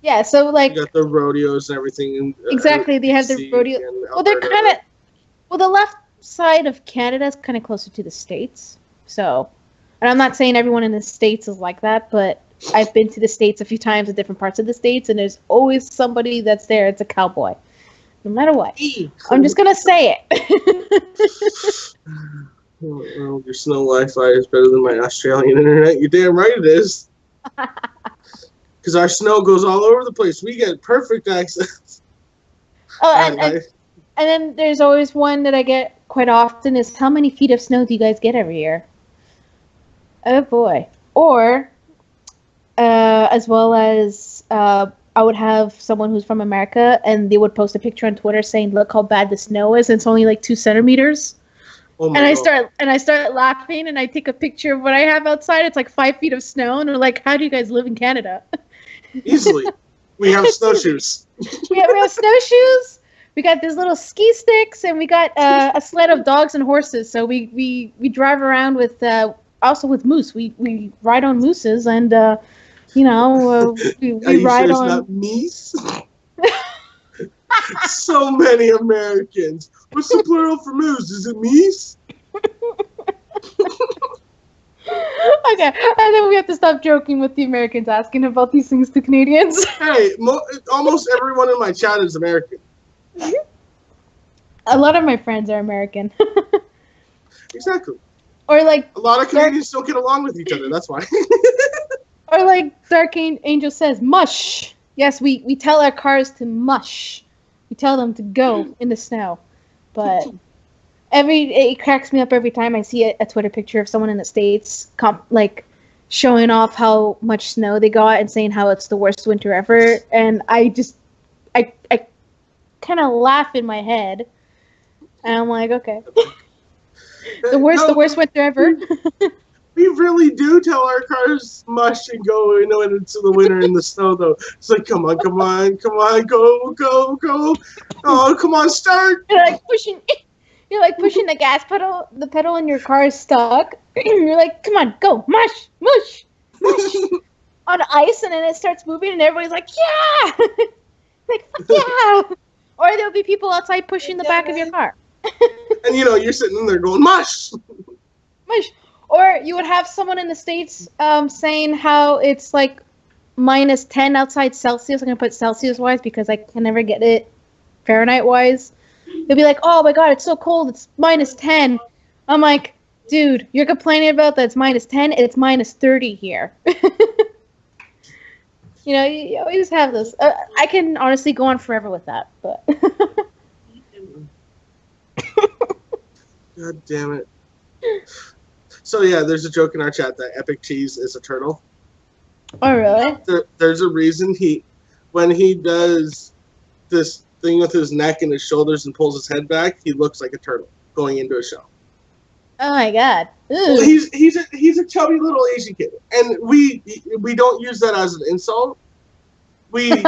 Yeah, so like... You got the rodeos and everything. Exactly, they have the rodeo. Well, they're kind of... Well, the left side of Canada is kind of closer to the States. So, and I'm not saying everyone in the States is like that, but I've been to the States a few times in different parts of the States, and there's always somebody that's there. It's a cowboy. No matter what. I'm just going to say it. Well, your snow Wi-Fi is better than my Australian internet. You're damn right it is. Because our snow goes all over the place. We get perfect access. Oh, and then there's always one that I get quite often is, how many feet of snow do you guys get every year? Oh, boy. Or, as well as, I would have someone who's from America, and they would post a picture on Twitter saying, look how bad the snow is, and it's only like 2 centimeters. Oh and I start laughing, and I take a picture of what I have outside. It's like 5 feet of snow, and we're like, how do you guys live in Canada? Easily. We have snowshoes. we have snowshoes. We got these little ski sticks, and we got a sled of dogs and horses. So we drive around with also with moose. We ride on mooses, and we ride on. Not meese? So many Americans. What's the plural for moose? Is it meese? Okay, and then we have to stop joking with the Americans asking about these things to Canadians. Hey, almost everyone in my chat is American. A lot of my friends are American. Exactly. Or like A lot of Canadians don't get along with each other. That's why. or like Dark Angel says, mush. Yes, we tell our cars to mush. We tell them to go in the snow. But it cracks me up every time I see a Twitter picture of someone in the States like showing off how much snow they got and saying how it's the worst winter ever, and I kind of laugh in my head, and I'm like, okay, the worst winter ever. We really do tell our cars mush and go into the winter in the snow, though. It's like, come on, go. Oh, come on, start. You're like pushing the gas pedal. The pedal in your car is stuck. You're like, come on, go, mush on ice, and then it starts moving, and everybody's like, yeah, like yeah. Or there'll be people outside pushing the back of your car. And you're sitting in there going, mush. Or you would have someone in the States saying how it's like -10 outside Celsius. I'm going to put Celsius-wise because I can never get it Fahrenheit-wise. They'll be like, oh my god, it's so cold, it's -10. I'm like, dude, you're complaining about that it's -10, it's -30 here. You always have this. I can honestly go on forever with that, but... God damn it. So yeah, there's a joke in our chat that Epic Cheese is a turtle. Oh really? There's a reason when he does this thing with his neck and his shoulders and pulls his head back, he looks like a turtle going into a shell. Oh my god. Well, he's a chubby little Asian kid, and we don't use that as an insult. We've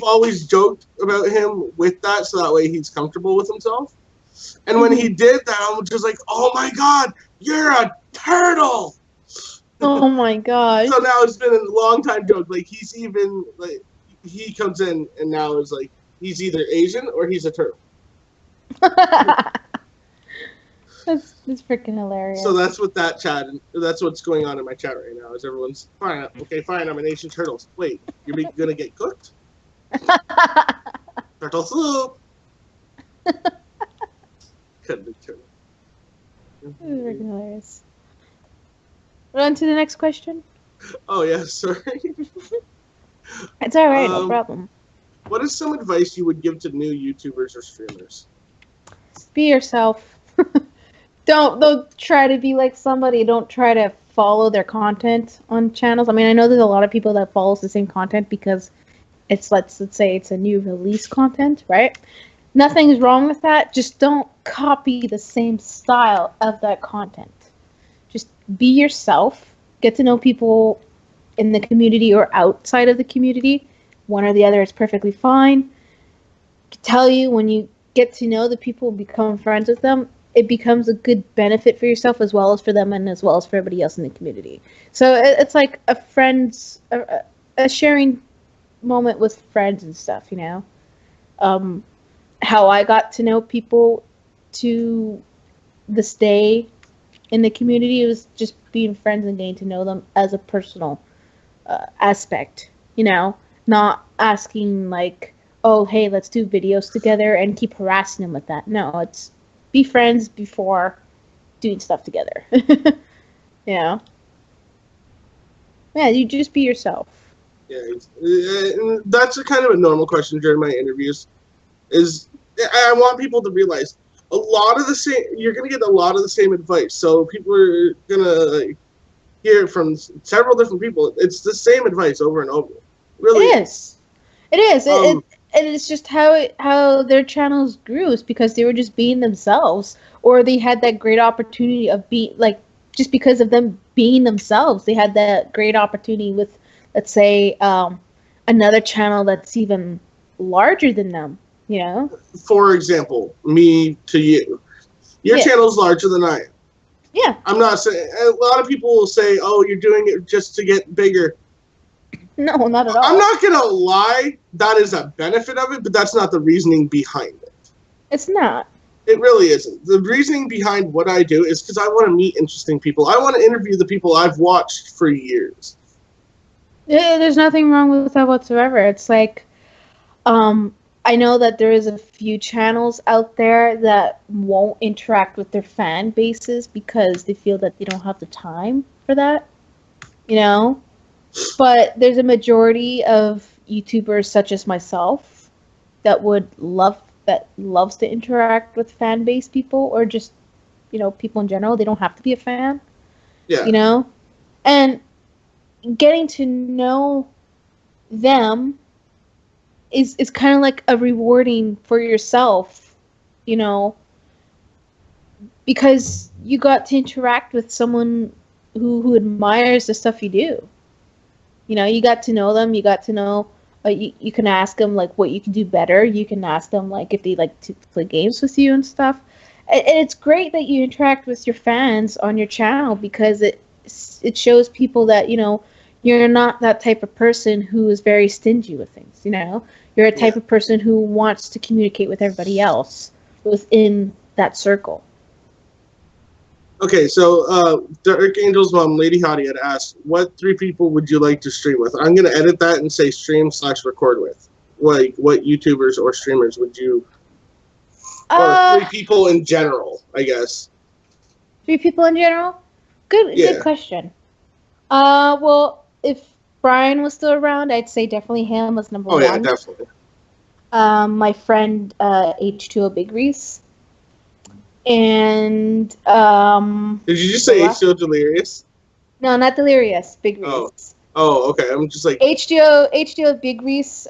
always joked about him with that, so that way he's comfortable with himself. And when he did that, I was just like, oh my god, you're a turtle! Oh my god. So now it's been a long time joke. Like, he's even, like, he comes in and now is like, he's either Asian or he's a turtle. That's freaking hilarious. So that's what that's what's going on in my chat right now, is everyone's, fine, okay, fine, I'm an Asian turtle. Wait, you're gonna get cooked? Turtle soup! Couldn't be turtle. This is freaking hilarious. On to the next question. Oh yeah, sorry. It's alright, no problem. What is some advice you would give to new YouTubers or streamers? Be yourself. Don't try to be like somebody. Don't try to follow their content on channels. I mean, I know there's a lot of people that follows the same content because it's let's say it's a new release content, right? Nothing's wrong with that. Just don't copy the same style of that content. Just be yourself. Get to know people in the community or outside of the community. One or the other is perfectly fine. I can tell you, when you get to know the people, become friends with them, it becomes a good benefit for yourself as well as for them and as well as for everybody else in the community. So it's like a sharing moment with friends and stuff, How I got to know people to this day in the community was just being friends and getting to know them as a personal aspect, not asking like, oh, hey, let's do videos together and keep harassing them with that. No, it's be friends before doing stuff together. Yeah, you just be yourself. Yeah, that's a kind of a normal question during my interviews. I want people to realize you're going to get a lot of the same advice. So people are going to hear from several different people. It's the same advice over and over. Really, it is. And it's just how their channels grew is because they were just being themselves, or they had that great opportunity of just because of them being themselves, they had that great opportunity with, let's say, another channel that's even larger than them. For example, me to you. Your channel's larger than I am. Yeah. I'm not saying, a lot of people will say, oh, you're doing it just to get bigger. No, not at all. I'm not going to lie. That is a benefit of it, but that's not the reasoning behind it. It's not. It really isn't. The reasoning behind what I do is because I want to meet interesting people. I want to interview the people I've watched for years. Yeah, there's nothing wrong with that whatsoever. It's like, I know that there is a few channels out there that won't interact with their fan bases because they feel that they don't have the time for that, you know? But there's a majority of YouTubers such as myself that loves to interact with fan base people, or just, people in general. They don't have to be a fan, Yeah. And getting to know them is kind of like a rewarding for yourself, because you got to interact with someone who admires the stuff you do. You got to know them. You got to know. You can ask them like what you can do better. You can ask them like if they like to play games with you and stuff. And it's great that you interact with your fans on your channel, because it shows people that you're not that type of person who is very stingy with things. You're a type of person who wants to communicate with everybody else within that circle. Okay, so Dark Angel's mom, Lady Hottie, had asked, what 3 people would you like to stream with? I'm going to edit that and say stream/record with. Like, what YouTubers or streamers would you... Or 3 people in general, I guess. 3 people in general? Good question. Well, if Brian was still around, I'd say definitely him was number 1. Oh, yeah, definitely. My friend H2O Big Reese. And did you just say H2O Delirious? No, not Delirious. Big Reese. Oh, okay. I'm just like H2O Big Reese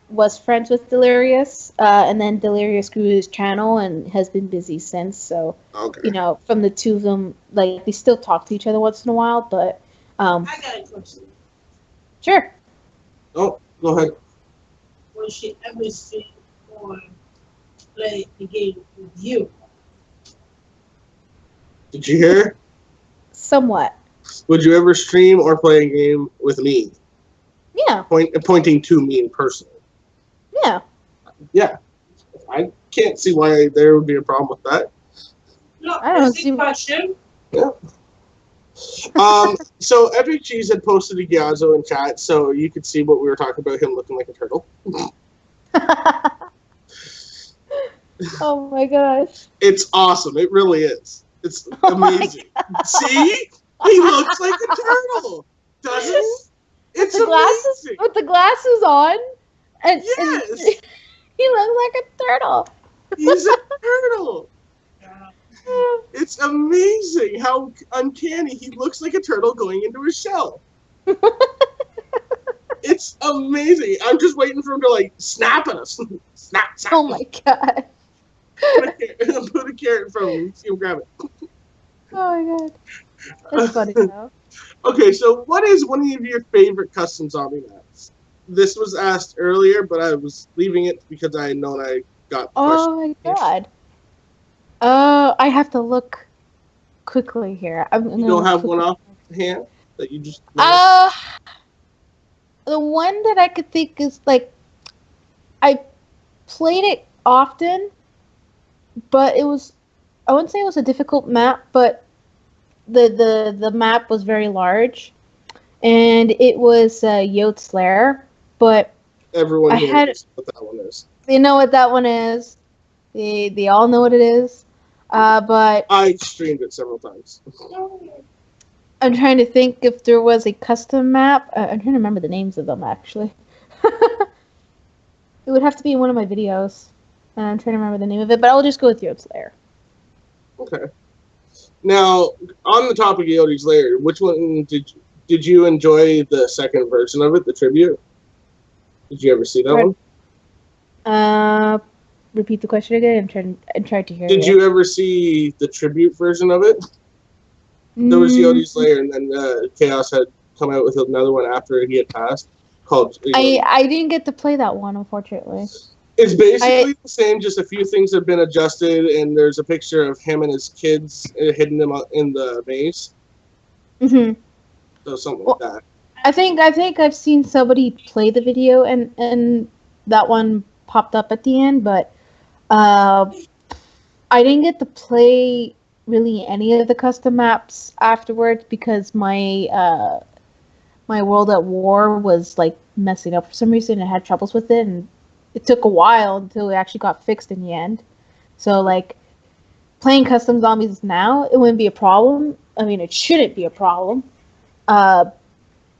was friends with Delirious, and then Delirious grew his channel and has been busy since. So from the 2 of them, like, they still talk to each other once in a while. But I got a question. Sure. Oh, go ahead. Was she ever seen or play the game with you? Did you hear? Somewhat. Would you ever stream or play a game with me? Yeah. Pointing to me personally. Yeah. Yeah. I can't see why there would be a problem with that. No, I don't see question. Yeah. So Epic Cheese had posted a Gyazo in chat, so you could see what we were talking about, him looking like a turtle. Oh my gosh. It's awesome. It really is. It's amazing. See? He looks like a turtle. Doesn't he? It's amazing. With the glasses on. And yes. He looks like a turtle. He's a turtle. It's amazing how uncanny he looks like a turtle going into a shell. It's amazing. I'm just waiting for him to like snap at us. Snap. Oh my god. Put a carrot in front of him. See him grab it. Oh my god. That's funny though. Okay, so what is one of your favorite custom zombie maps? This was asked earlier, but I was leaving it because I had known I got questions. Oh my god. I have to look quickly here. You don't have one off hand that you just... The one that I could think is like... I played it often, but it was... I wouldn't say it was a difficult map, but the map was very large. And it was Yote's Lair, but... Everyone knows what that one is. They know what that one is. They all know what it is. But I streamed it several times. I'm trying to think if there was a custom map. I'm trying to remember the names of them, actually. It would have to be in one of my videos. And I'm trying to remember the name of it, but I'll just go with Yote's Lair. Okay. Now, on the topic of Yote's Lair, which one did you enjoy the second version of it, the tribute? Did you ever see that one? Repeat the question again. I'm trying to hear. Did you ever see the tribute version of it? There was Yote's Lair, and then Chaos had come out with another one after he had passed. Called. I didn't get to play that one, unfortunately. It's basically the same, just a few things have been adjusted, and there's a picture of him and his kids hidden them in the maze. Mm-hmm. So something like that. I think I've seen somebody play the video, and that one popped up at the end, but I didn't get to play really any of the custom maps afterwards because my my World at War was like messing up for some reason. I had troubles with it, and it took a while until it actually got fixed in the end. So like playing custom zombies now, it wouldn't be a problem. I mean, it shouldn't be a problem. But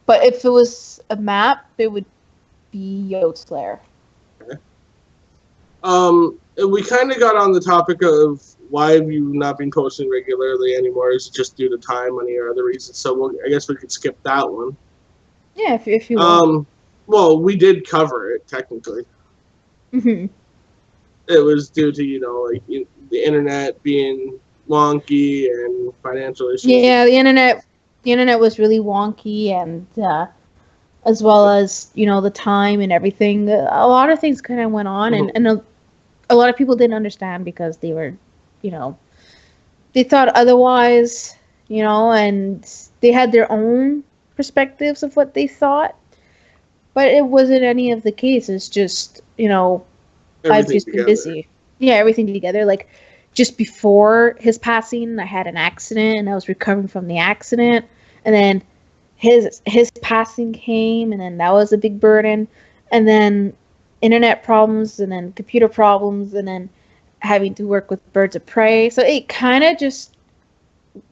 if it was a map, it would be Yote Slayer. Okay. We kind of got on the topic of why have you not been posting regularly anymore? Is it just due to time, money, or other reasons? So I guess we could skip that one. Yeah, if you want. Well, we did cover it technically. Mm-hmm. It was due to the internet being wonky and financial issues. Yeah, the internet was really wonky, and as well as the time and everything. A lot of things kind of went on, and a lot of people didn't understand because they were, they thought otherwise, and they had their own perspectives of what they thought, but it wasn't any of the case. It's just I've just been busy. Yeah, everything together. Like just before his passing, I had an accident and I was recovering from the accident, and then his passing came, and then that was a big burden, and then internet problems, and then computer problems, and then having to work with Birds of Prey. So it kind of just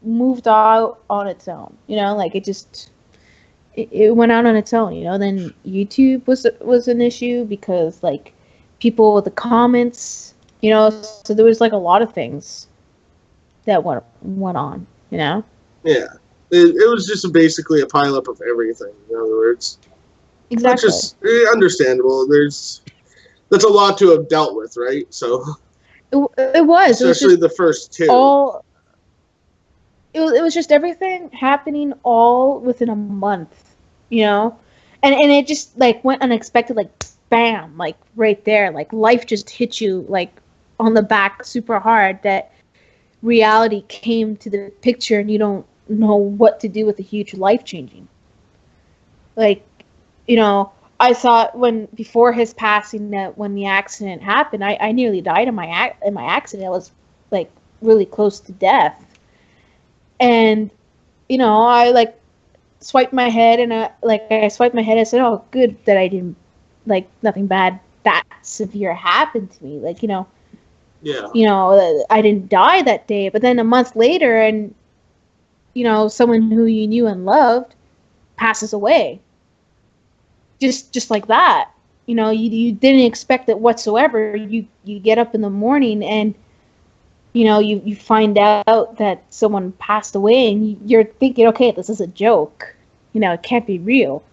moved out on its own, like it went out on its own, Then YouTube was an issue because like people with the comments, so there was like a lot of things that went on, Yeah. It was just basically a pileup of everything, in other words. Exactly. Which is understandable. That's a lot to have dealt with, right? So it was. Especially it was the first two. It was just everything happening all within a month, and it just like went unexpected, like bam, like right there, like life just hit you like on the back super hard, that reality came to the picture and you don't know what to do with a huge life changing. Like, I thought before his passing, that when the accident happened, I nearly died in my accident. I was like really close to death. And, I like swiped my head, and I swiped my head and said, oh, good that I didn't, like, nothing bad that severe happened to me. Like, yeah. I didn't die that day. But then a month later, and, someone who you knew and loved passes away. Just like that. You didn't expect it whatsoever. You get up in the morning and, you find out that someone passed away, and you're thinking, okay, this is a joke. It can't be real.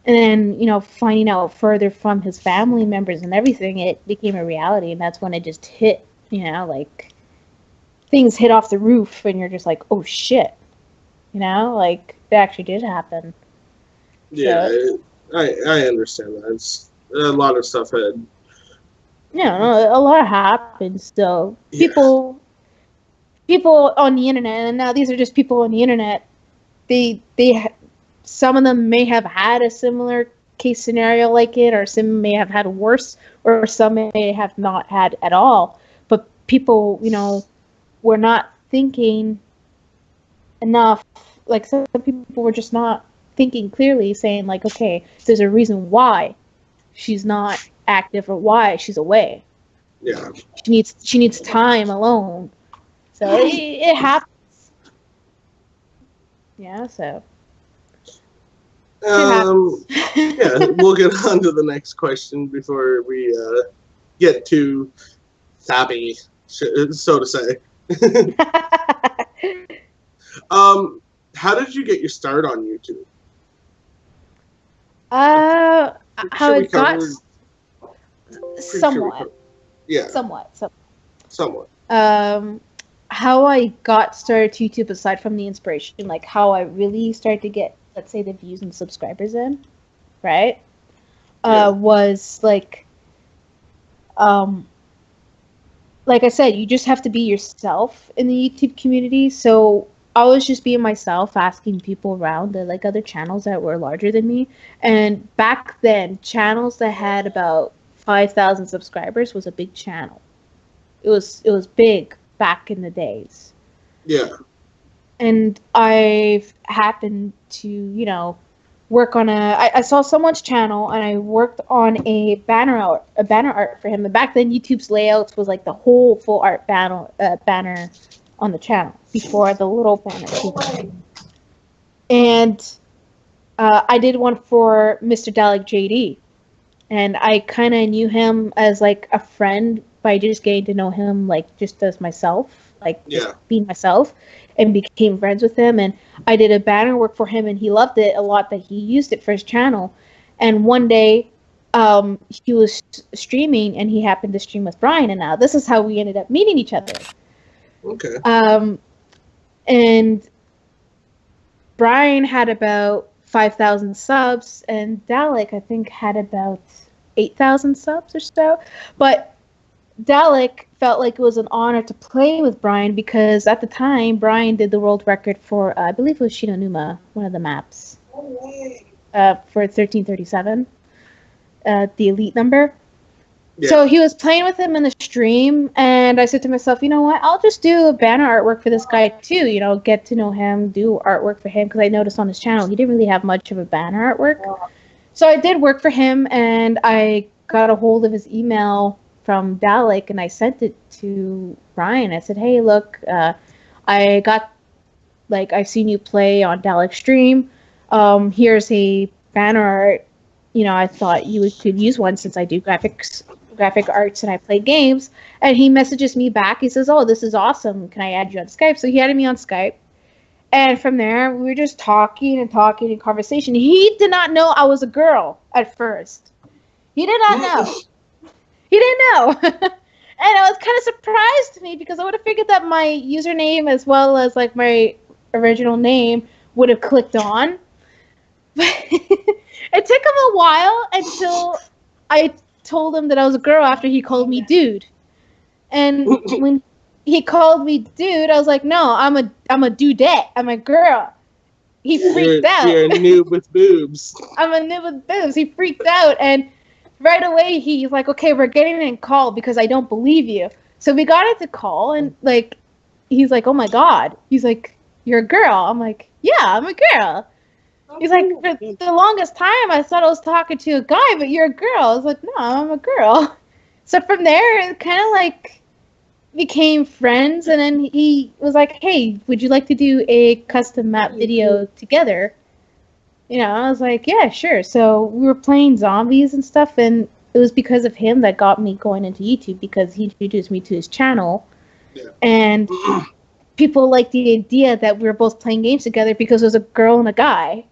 And then, finding out further from his family members and everything, it became a reality. And that's when it just hit, like things hit off the roof, and you're just like, oh shit, like it actually did happen. Yeah, so, I understand that. It's a lot of stuff had. Yeah, a lot happened still. Yeah. People on the internet, and now these are just people on the internet. Some of them may have had a similar case scenario like it, or some may have had worse, or some may have not had at all. But people, were not thinking enough. Like some people were just not thinking clearly, saying like, okay, there's a reason why she's not active or why she's away. Yeah. She needs time alone. So it happens. Yeah, so. Yeah, we'll get on to the next question before we get too sappy, so to say. How did you get your start on YouTube? How it got somewhat. Yeah. Somewhat. How I got started YouTube, aside from the inspiration, like how I really started to get, let's say, the views and subscribers in, right? Was like I said, you just have to be yourself in the YouTube community. So I was just being myself, asking people around the like other channels that were larger than me. And back then, channels that had about 5,000 subscribers was a big channel. It was big back in the days. Yeah. And I've happened to, work on I saw someone's channel and I worked on a banner art for him. And back then, YouTube's layouts was like the whole full art banner on the channel before the little banner. And I did one for Mr. Dalek JD, and I kind of knew him as like a friend by just getting to know him, like just as myself, like just being myself, and became friends with him. And I did a banner work for him, and he loved it a lot that he used it for his channel. And one day, he was streaming, and he happened to stream with Brian, and now this is how we ended up meeting each other. Okay. And Brian had about 5,000 subs, and Dalek, I think, had about 8,000 subs or so. But Dalek felt like it was an honor to play with Brian because at the time, Brian did the world record for, I believe it was Shinonuma, one of the maps, for 1337, the elite number. Yeah. So he was playing with him in the stream, and I said to myself, you know what, I'll just do a banner artwork for this guy too, you know, get to know him, do artwork for him, because I noticed on his channel he didn't really have much of a banner artwork. So I did work for him, and I got a hold of his email from Dalek, and I sent it to Brian. I said, hey, look, I got, like, I've seen you play on Dalek's stream. Here's a banner art. You know, I thought you could use one since I do graphic arts and I play games. And he messages me back. He says, oh, this is awesome. Can I add you on Skype? So he added me on Skype. And from there, we were just talking and conversation. He did not know I was a girl at first. He did not know. He didn't know. And it was kind of surprised to me because I would have figured that my username as well as like my original name would have clicked on. But it took him a while until I told him that I was a girl after he called me dude. And when he called me dude, I was like, no, I'm a dudette. I'm a girl. He freaked out. You're a noob with boobs. I'm a noob with boobs. He freaked out, and right away he's like, okay, we're getting in call because I don't believe you. So we got into call, and like, he's like, oh my god. He's like, you're a girl. I'm like, yeah, I'm a girl. He's like, for the longest time I thought I was talking to a guy, but you're a girl. I was like, no, I'm a girl. So from there, it kind of like became friends, and then he was like, hey, would you like to do a custom map video together? You know, I was like, yeah, sure. So we were playing zombies and stuff, and it was because of him that got me going into YouTube, because he introduced me to his channel. Yeah. And people liked the idea that we were both playing games together because it was a girl and a guy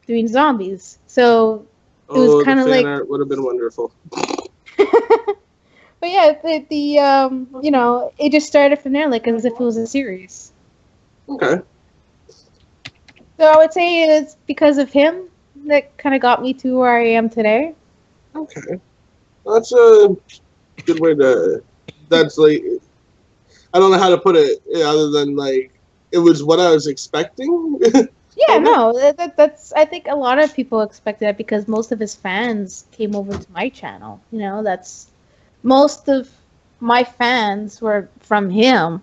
doing zombies. So it was kind of like... art would have been wonderful. But yeah, you know, it just started from there, like as if it was a series. Okay. So I would say it's because of him that kind of got me to where I am today. Okay. That's a good way to... That's like... I don't know how to put it other than like, it was what I was expecting. Yeah, no, that's... I think a lot of people expected that because most of his fans came over to my channel. You know, that's... Most of my fans were from him.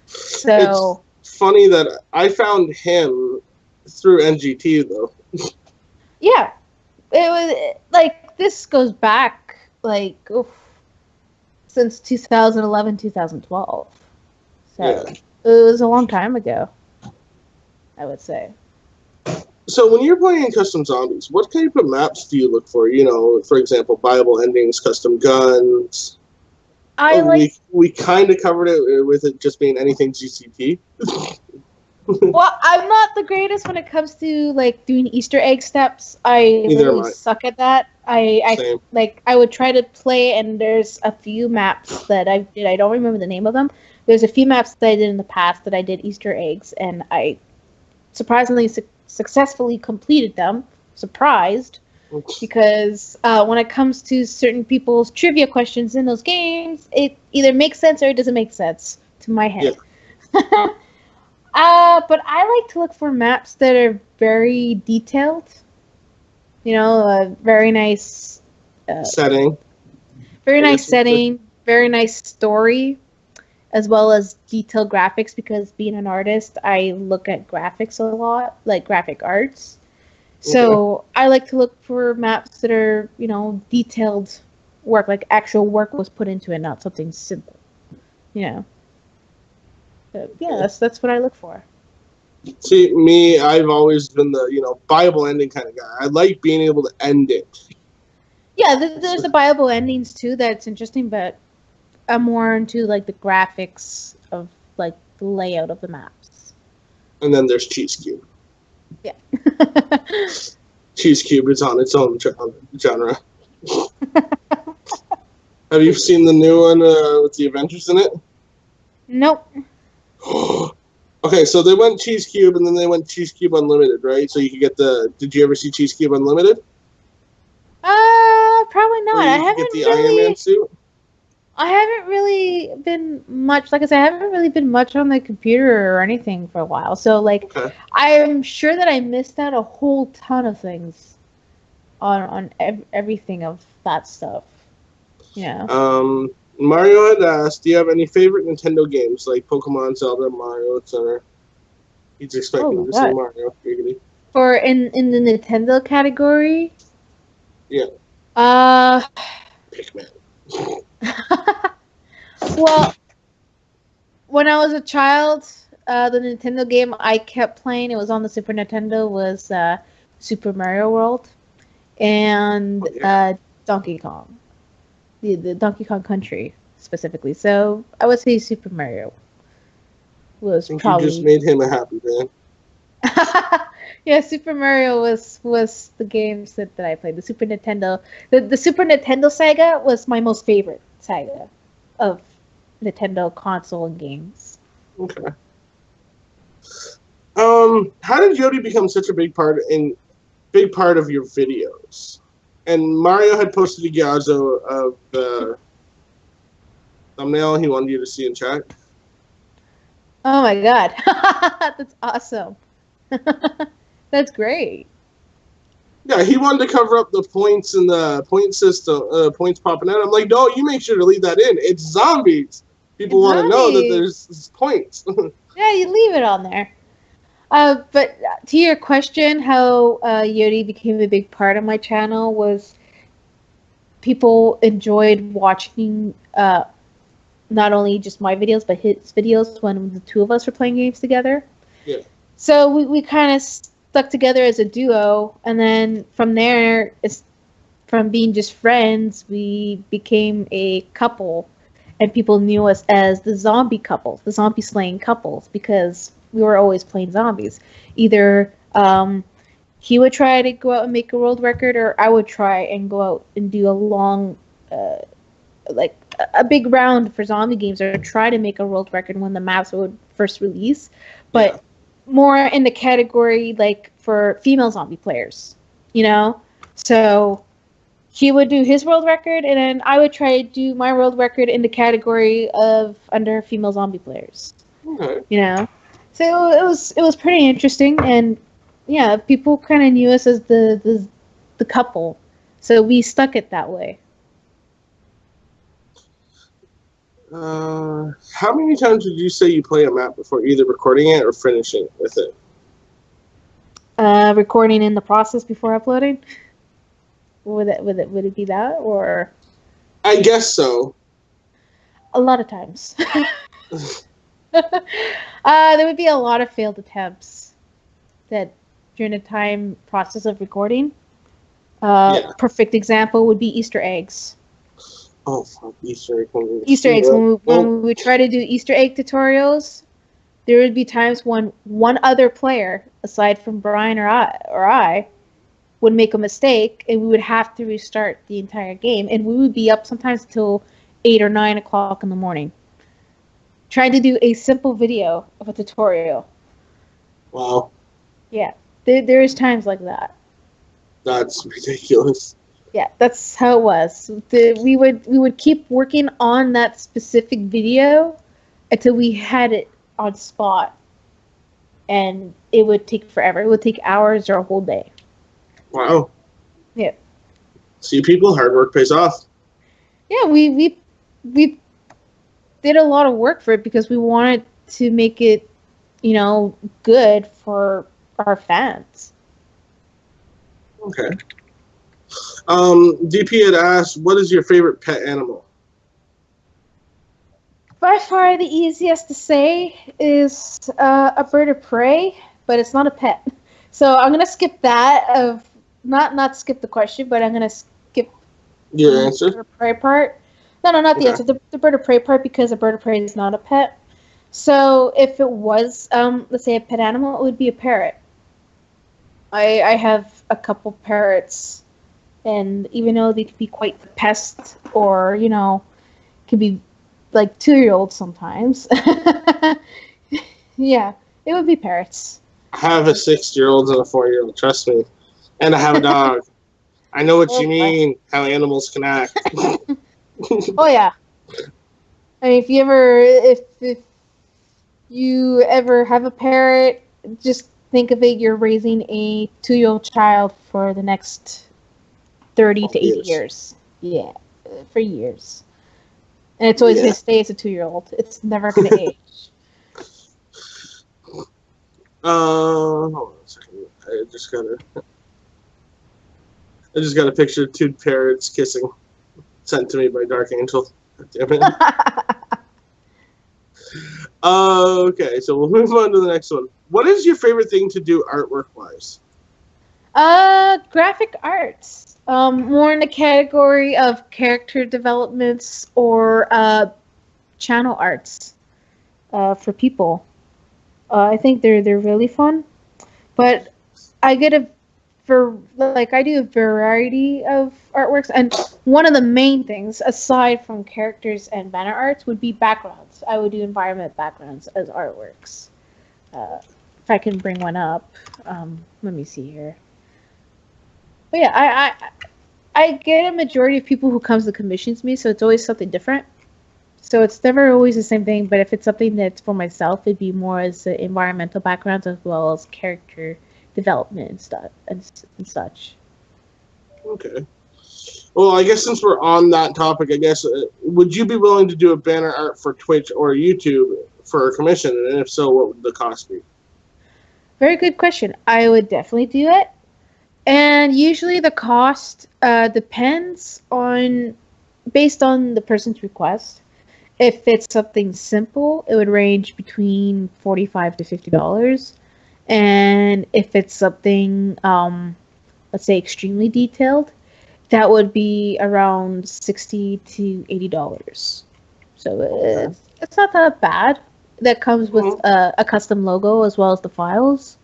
So... It's funny that I found him through NGT, though. Yeah. It was, like, this goes back, like, since 2011, 2012. So, yeah. It was a long time ago, I would say. So when you're playing custom zombies, what type of maps do you look for? You know, for example, Bible endings, custom guns. We kind of covered it with it just being anything GCT. Well, I'm not the greatest when it comes to like doing Easter egg steps. I really suck at that. I would try to play, and there's a few maps that I did. I don't remember the name of them. There's a few maps that I did in the past that I did Easter eggs, and I surprisingly successfully completed them. Surprised. Because when it comes to certain people's trivia questions in those games, it either makes sense or it doesn't make sense to my head. Yeah. But I like to look for maps that are very detailed. You know, a very nice setting. Very nice setting, very nice story, as well as detailed graphics, because being an artist, I look at graphics a lot, like graphic arts. So I like to look for maps that are, you know, detailed work, like actual work was put into it, not something simple. You know. So, yeah, that's what I look for. See, me, I've always been the, you know, Bible ending kind of guy. I like being able to end it. Yeah, there's the Bible endings too that's interesting, but I'm more into like the graphics of like the layout of the maps. And then there's Cheese Cube. Yeah. Cheese Cube is on its own genre. Have you seen the new one with the Avengers in it? Nope. Okay, so they went Cheese Cube and then they went Cheese Cube Unlimited, right? So you could get the. Did you ever see Cheese Cube Unlimited? Probably not. Where you could get the Iron Man suit. I haven't really been much, like I said, I haven't really been much on the computer or anything for a while. So, like, Okay. I'm sure that I missed out a whole ton of things on everything of that stuff. Yeah. Mario had asked, do you have any favorite Nintendo games like Pokemon, Zelda, Mario, etc.? He's expecting to say Mario. Giggity. For in the Nintendo category? Yeah. Pikmin. Well, when I was a child, the Nintendo game I kept playing, it was on the Super Nintendo, was Super Mario World and Donkey Kong. The Donkey Kong Country, specifically. So, I would say Super Mario was probably... You just made him a happy man. Yeah, Super Mario was the games that I played. The Super Nintendo... The Super Nintendo saga was my most favorite saga of Nintendo console and games. Okay. How did Yodi become such a big part of your videos? And Mario had posted a Gyazo of the thumbnail he wanted you to see in chat. Oh my god. That's awesome. That's great. Yeah, he wanted to cover up the points in the point system, points popping out. I'm like, no, you make sure to leave that in. It's zombies. People want to know that there's points. Yeah, you leave it on there. But to your question, how Yodi became a big part of my channel was people enjoyed watching not only just my videos, but his videos when the two of us were playing games together. Yeah. So we kind of stuck together as a duo, and then from there, from being just friends, we became a couple, and people knew us as the zombie couples, the zombie slaying couples, because we were always playing zombies. Either he would try to go out and make a world record, or I would try and go out and do a long, like a big round for zombie games, or try to make a world record when the maps would first release. But more in the category like for female zombie players, you know? So he would do his world record, and then I would try to do my world record in the category of under female zombie players. Okay. You know? So it was pretty interesting, and yeah, people kind of knew us as the couple. So we stuck it that way. How many times would you say you play a map before either recording it or finishing with it? Recording in the process before uploading. Would it be that, or? I guess so. A lot of times. There would be a lot of failed attempts that during the time process of recording. Perfect example would be Easter eggs. Oh, fuck, Easter eggs. Easter eggs. When we would try to do Easter egg tutorials, there would be times when one other player, aside from Brian or I, would make a mistake, and we would have to restart the entire game, and we would be up sometimes till 8 or 9 o'clock in the morning, trying to do a simple video of a tutorial. Wow. Yeah, there is times like that. That's ridiculous. Yeah, that's how it was. We would keep working on that specific video until we had it on spot, and it would take forever. It would take hours or a whole day. Wow. Yeah. See, people, hard work pays off. Yeah, we did a lot of work for it because we wanted to make it, you know, good for our fans. Okay. DP had asked, what is your favorite pet animal? By far the easiest to say is a bird of prey, but it's not a pet. So I'm gonna skip that. Not skip the question, but I'm gonna skip Your the answer? bird of prey part. No, not the Okay. answer. The bird of prey part, because a bird of prey is not a pet. So if it was, let's say a pet animal, it would be a parrot. I have a couple parrots, and even though they could be quite the pest, or could be like 2-year-olds sometimes. Yeah, it would be parrots. I have a 6-year-old and a 4-year-old, trust me. And I have a dog. I know what you mean, how animals can act. Oh yeah. I mean, if you ever have a parrot, just think of it, you're raising a 2-year-old child for the next 30 to 80 years. Yeah, for years. And it's always going to stay as a 2-year-old. It's never going to age. Hold on a second. I just got a picture of 2 parrots kissing, sent to me by Dark Angel. Damn it. Okay, so we'll move on to the next one. What is your favorite thing to do artwork-wise? Graphic arts. More in the category of character developments or channel arts for people. I think they're really fun, but I do a variety of artworks, and one of the main things, aside from characters and banner arts, would be backgrounds. I would do environment backgrounds as artworks. If I can bring one up, let me see here. But yeah, I get a majority of people who comes to commissions me, so it's always something different. So it's never always the same thing, but if it's something that's for myself, it'd be more as environmental backgrounds as well as character development and stuff and such. Okay. Well, I guess since we're on that topic, I guess, would you be willing to do a banner art for Twitch or YouTube for a commission? And if so, what would the cost be? Very good question. I would definitely do it. And usually the cost depends based on the person's request. If it's something simple, it would range between $45 to $50. And if it's something, let's say, extremely detailed, that would be around $60 to $80. So it's not that bad. That comes with a custom logo as well as the files.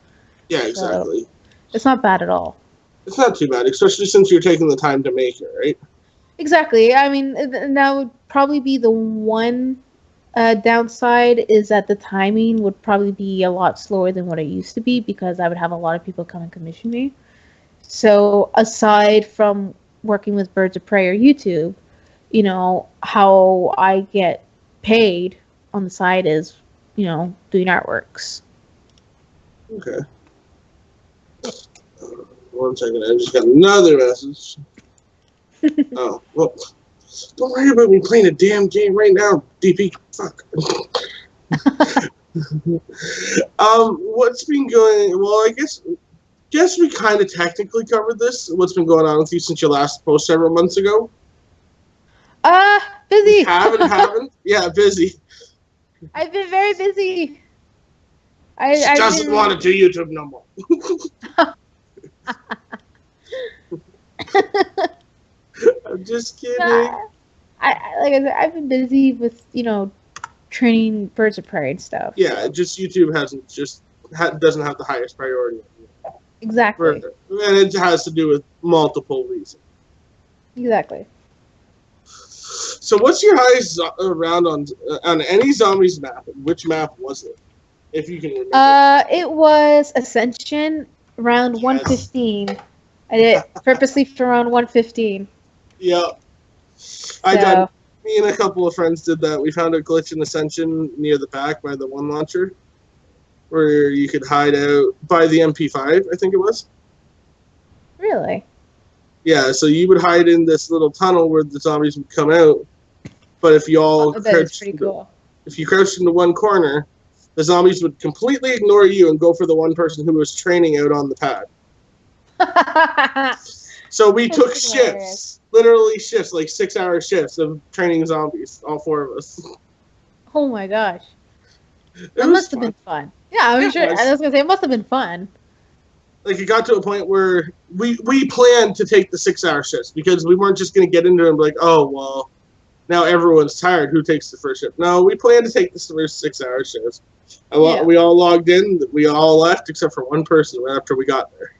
Yeah, exactly. So it's not bad at all. It's not too bad, especially since you're taking the time to make it, right? Exactly. I mean, that would probably be the one downside, is that the timing would probably be a lot slower than what it used to be, because I would have a lot of people come and commission me. So aside from working with Birds of Prey or YouTube, how I get paid on the side is, doing artworks. Okay. 1 second, I just got another message. Oh, well, don't worry about me playing a damn game right now, DP. Fuck. What's been going? Well, I guess we kind of technically covered this. What's been going on with you since your last post several months ago? Busy. Haven't? Yeah, busy. I've been very busy. She doesn't want to do YouTube no more. I'm just kidding. Like I said, I've been busy with training Birds of Prey and stuff. Yeah, so. Just YouTube doesn't have the highest priority. Exactly. And it has to do with multiple reasons. Exactly. So what's your highest round on any zombies map? Which map was it? If you can remember. It was Ascension, round 115. I did it purposely for round 115. Yep. Me and a couple of friends did that. We found a glitch in Ascension near the back by the one launcher, where you could hide out by the MP5, I think it was. Really? Yeah, so you would hide in this little tunnel where the zombies would come out. But if you all crouched, if you crouched into one corner, the zombies would completely ignore you and go for the one person who was training out on the pad. So we took That's shifts, hilarious. literally shifts, like 6-hour shifts of training zombies, all 4 of us. Oh my gosh. It That was must have fun. been fun. Yeah, I'm It sure. was. I was gonna say it must have been fun. Like, it got to a point where we planned to take the 6-hour shifts because we weren't just going to get into it and be like, oh, well, now everyone's tired. Who takes the first shift? No, we planned to take the first 6-hour shifts. Yeah. We all logged in. We all left except for one person after we got there.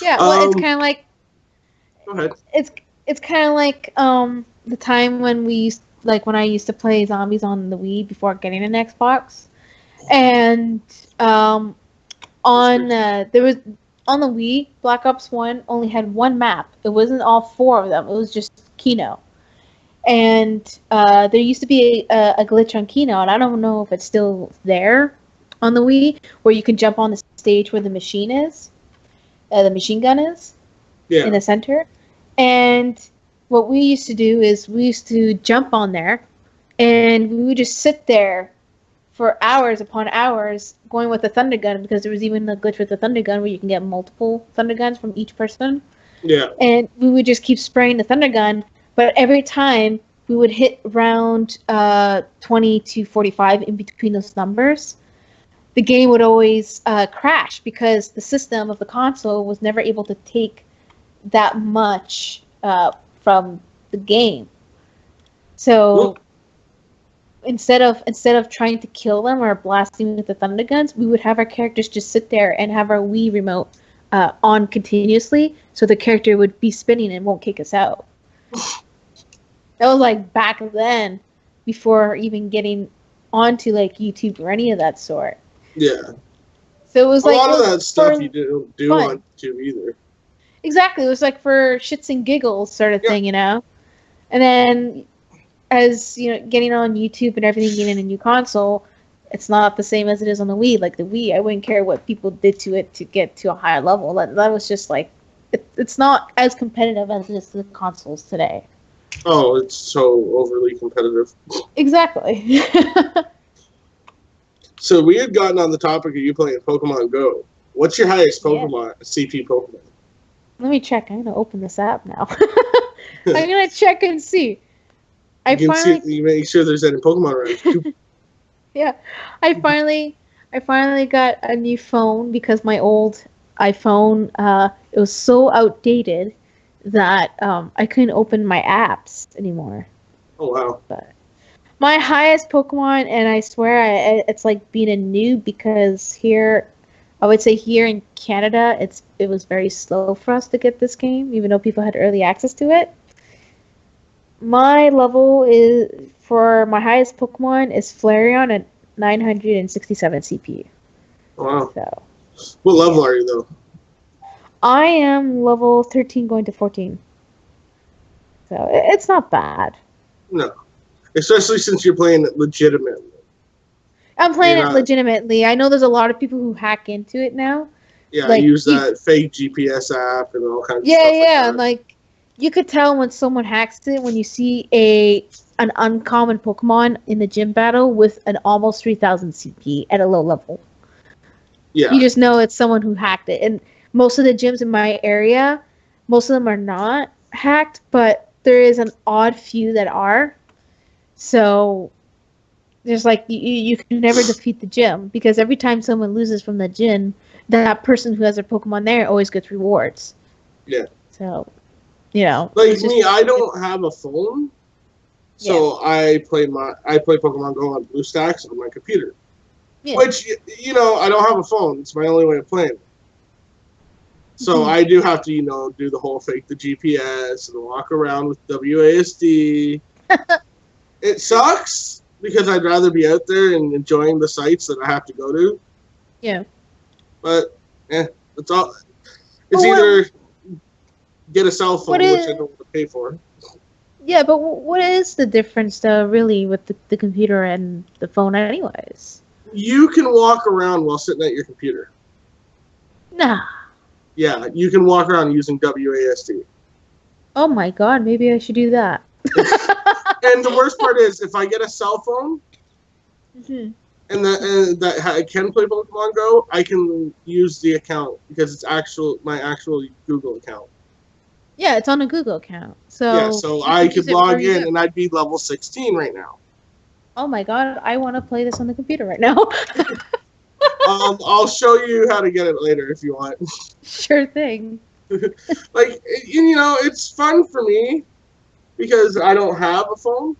Yeah, well, it's kind of like Go ahead. it's kind of like the time when when I used to play zombies on the Wii before getting an Xbox, and there was on the Wii, Black Ops 1 only had one map. It wasn't all 4 of them. It was just Kino. And there used to be a glitch on Kino, and I don't know if it's still there on the Wii, where you can jump on the stage where the machine gun is, Yeah. in the center. And what we used to do is we used to jump on there, and we would just sit there for hours upon hours going with the thunder gun, because there was even a glitch with the thunder gun where you can get multiple thunder guns from each person. Yeah. And we would just keep spraying the thunder gun, but every time we would hit round 20 to 45 in between those numbers, the game would always crash because the system of the console was never able to take that much from the game. So instead of trying to kill them or blasting with the thunder guns, we would have our characters just sit there and have our Wii remote on continuously, so the character would be spinning and won't kick us out. That was like back then, before even getting onto like YouTube or any of that sort. Yeah. So it was a like lot of that stuff you don't do fun. on YouTube either. Exactly, it was like for shits and giggles sort of thing, you know. And then, as you know, getting on YouTube and everything, getting a new console, it's not the same as it is on the Wii. Like the Wii, I wouldn't care what people did to it to get to a higher level. That was just like, it's not as competitive as it is to the consoles today. Oh, it's so overly competitive. Exactly. So we had gotten on the topic of you playing Pokemon Go. What's your highest Pokemon, CP Pokemon? Let me check. I'm gonna open this app now. I'm gonna check and see. You make sure there's any Pokemon around. Yeah, I finally got a new phone because my old iPhone it was so outdated that I couldn't open my apps anymore. Oh wow! But my highest Pokemon, and I swear it's like being a noob, because I would say here in Canada, it was very slow for us to get this game, even though people had early access to it. My level is, for my highest Pokemon, is Flareon at 967 CP. Wow. So, what level are you though? I am level 13 going to 14. So it's not bad. No. Especially since you're playing it legitimately. I'm playing it legitimately. I know there's a lot of people who hack into it now. Yeah, like, use that fake GPS app and all kinds of stuff. Yeah, and like you could tell when someone hacks it when you see an uncommon Pokemon in the gym battle with an almost 3000 CP at a low level. Yeah. You just know it's someone who hacked it. And most of the gyms in my area, most of them are not hacked, but there is an odd few that are. So there's like you can never defeat the gym, because every time someone loses from the gym, that person who has their Pokemon there always gets rewards. Yeah. So, you know. Like me, I don't have a phone, so yeah. I play Pokemon Go on BlueStacks on my computer. Yeah. Which, you know, I don't have a phone. It's my only way of playing. So I do have to, you know, do the whole fake the GPS and walk around with WASD. It sucks, because I'd rather be out there and enjoying the sites that I have to go to. Yeah. But, it's all. It's either get a cell phone, which I don't want to pay for. Yeah, but what is the difference, though, really, with the computer and the phone, anyways? You can walk around while sitting at your computer. Nah. Yeah, you can walk around using WASD. Oh my god, maybe I should do that. And the worst part is, if I get a cell phone, and And that I can play Pokemon Go, I can use the account because it's my actual Google account. Yeah, it's on a Google account. Yeah, So so you I can could use it log wherever you in go. and I'd be level 16 right now. Oh my god, I want to play this on the computer right now. I'll show you how to get it later if you want. Sure thing. Like, it's fun for me because I don't have a phone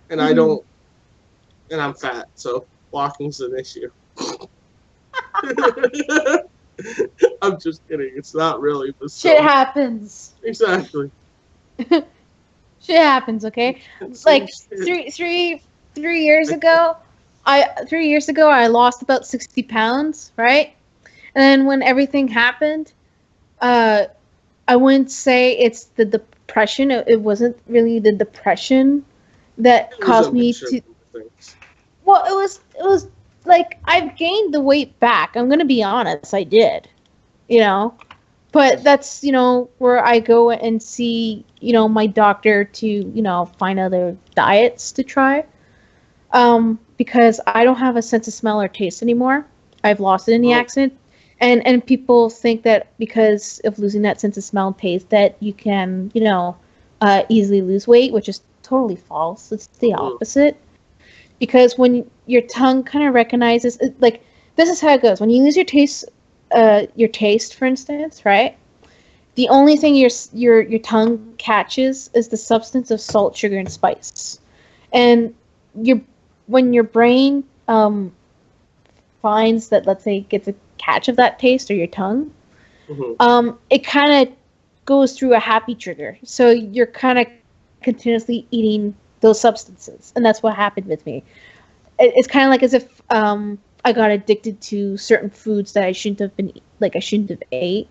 and I don't, and I'm fat, so walking's an issue. I'm just kidding. It's not really. But Shit happens. Exactly. Shit happens, okay? Like 3 years ago, I lost about 60 pounds, right? And then when everything happened, I wouldn't say it's the depression. It wasn't really the depression that caused me to. Well, it was like I've gained the weight back. I'm gonna be honest, I did, but that's where I go and see my doctor to find other diets to try, because I don't have a sense of smell or taste anymore. I've lost it in the accident, and people think that because of losing that sense of smell and taste that you can easily lose weight, which is totally false. It's the opposite. Because when your tongue kind of recognizes, like, this is how it goes. When you lose your taste, for instance, right? The only thing your tongue catches is the substance of salt, sugar, and spice. And when your brain finds that, let's say, gets a catch of that taste or your tongue, it kind of goes through a happy trigger. So you're kind of continuously eating those substances, and that's what happened with me. It's kind of like as if I got addicted to certain foods that I shouldn't have ate,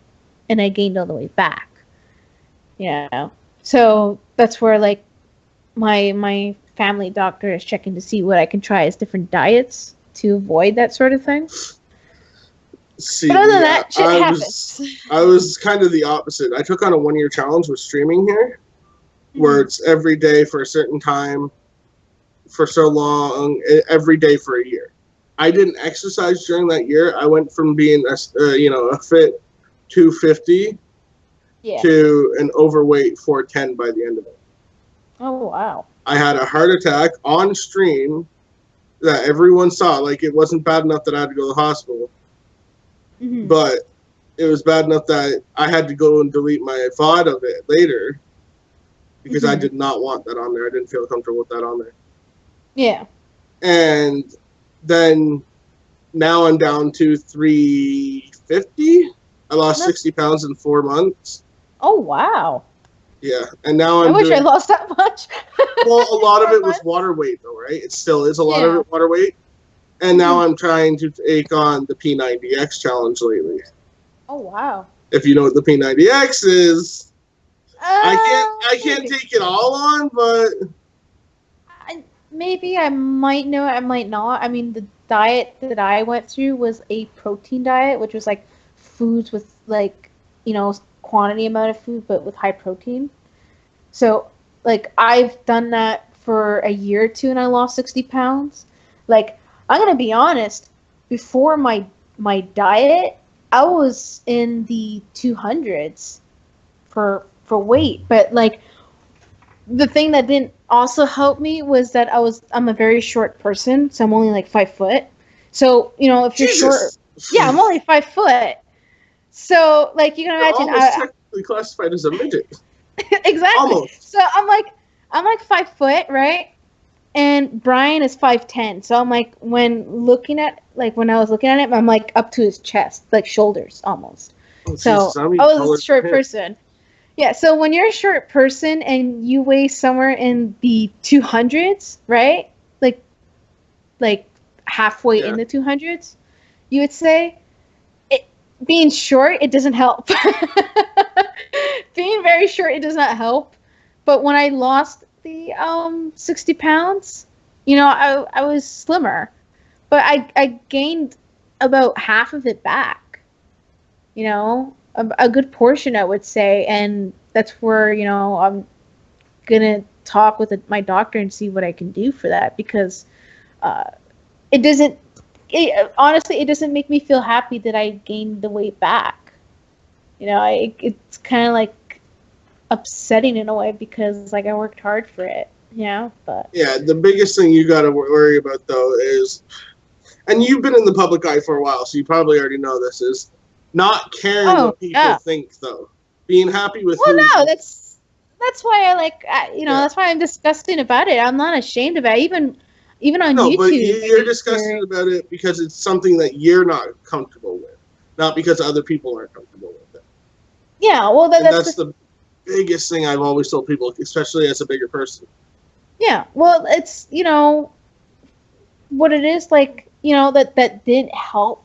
and I gained all the way back. So that's where like my family doctor is checking to see what I can try as different diets to avoid that sort of thing. See, but other than that, shit happens. I was kind of the opposite. I took on a 1-year challenge with streaming here, where it's every day for a certain time, for so long, every day for a year. I didn't exercise during that year. I went from being a fit 250 to an overweight 410 by the end of it. Oh, wow. I had a heart attack on stream that everyone saw. Like, it wasn't bad enough that I had to go to the hospital, but it was bad enough that I had to go and delete my VOD of it later because I did not want that on there. I didn't feel comfortable with that on there. Yeah. And then now I'm down to 350. I lost 60 pounds in 4 months. Oh, wow. Yeah. And now I wish I lost that much. Well, a lot of it was water weight, though, right? It still is a lot of it water weight. And now I'm trying to take on the P90X challenge lately. Oh, wow. If you know what the P90X is, I can't take it all on, but maybe I might know it, I might not. I mean, the diet that I went through was a protein diet, which was like foods with like, quantity amount of food, but with high protein. So like I've done that for a year or two and I lost 60 pounds. Like, I'm going to be honest, before my diet, I was in the 200s for weight, but like the thing that didn't also help me was that I'm a very short person, so I'm only like 5 foot. So, if you're short, I'm only 5 foot. So, like, you can imagine, you're almost technically classified as a midget. Exactly. Almost. So I'm like 5 foot, right? And Brian is 5'10". So I'm like, when I was looking at him, I'm like up to his chest, like shoulders almost. Oh, so Jesus, I was a short person. Yeah, so when you're a short person and you weigh somewhere in the 200s, right? Like halfway in the 200s, you would say, being short, it doesn't help. Being very short, it does not help. But when I lost the 60 pounds, I was slimmer. But I gained about half of it back. A good portion, I would say. And that's where, I'm going to talk with my doctor and see what I can do for that. Because it doesn't. Honestly, it doesn't make me feel happy that I gained the weight back. You know, it's kind of like upsetting in a way because like I worked hard for it. You know, but yeah, the biggest thing you got to worry about though is, and you've been in the public eye for a while, so you probably already know this, is not caring what people think though. Being happy with. Well, no, that's why I like. That's why I'm disgusting about it. I'm not ashamed about it. Even on YouTube. No, but you're disgusted about it because it's something that you're not comfortable with, not because other people aren't comfortable with it. Yeah, well, that's the biggest thing I've always told people, especially as a bigger person. Yeah, well, it's, what it is, like, that didn't help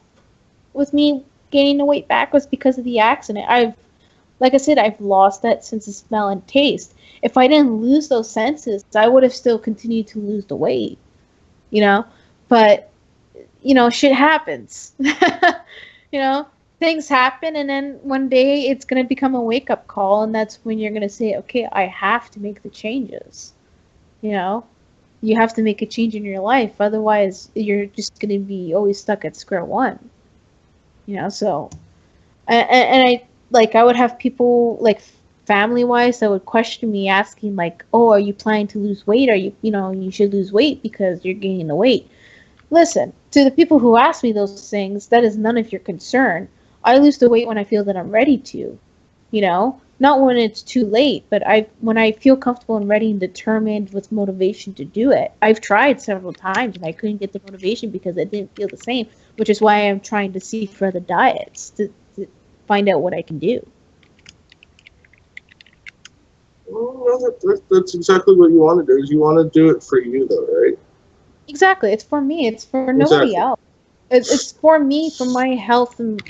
with me gaining the weight back was because of the accident. Like I said, I've lost that sense of smell and taste. If I didn't lose those senses, I would have still continued to lose the weight, but, shit happens, things happen, and then one day it's going to become a wake-up call, and that's when you're going to say, okay, I have to make the changes. You have to make a change in your life. Otherwise, you're just going to be always stuck at square one. So, and I would have people, like, family-wise that would question me, asking, like, oh, are you planning to lose weight? Are you should lose weight because you're gaining the weight. Listen, to the people who ask me those things, that is none of your concern. I lose the weight when I feel that I'm ready to, not when it's too late, but when I feel comfortable and ready and determined with motivation to do it. I've tried several times and I couldn't get the motivation because it didn't feel the same, which is why I'm trying to see for other diets to find out what I can do. Well, that's exactly what you want to do. Is you want to do it for you, though, right? Exactly. It's for me. It's for nobody else. It's for me, for my health, and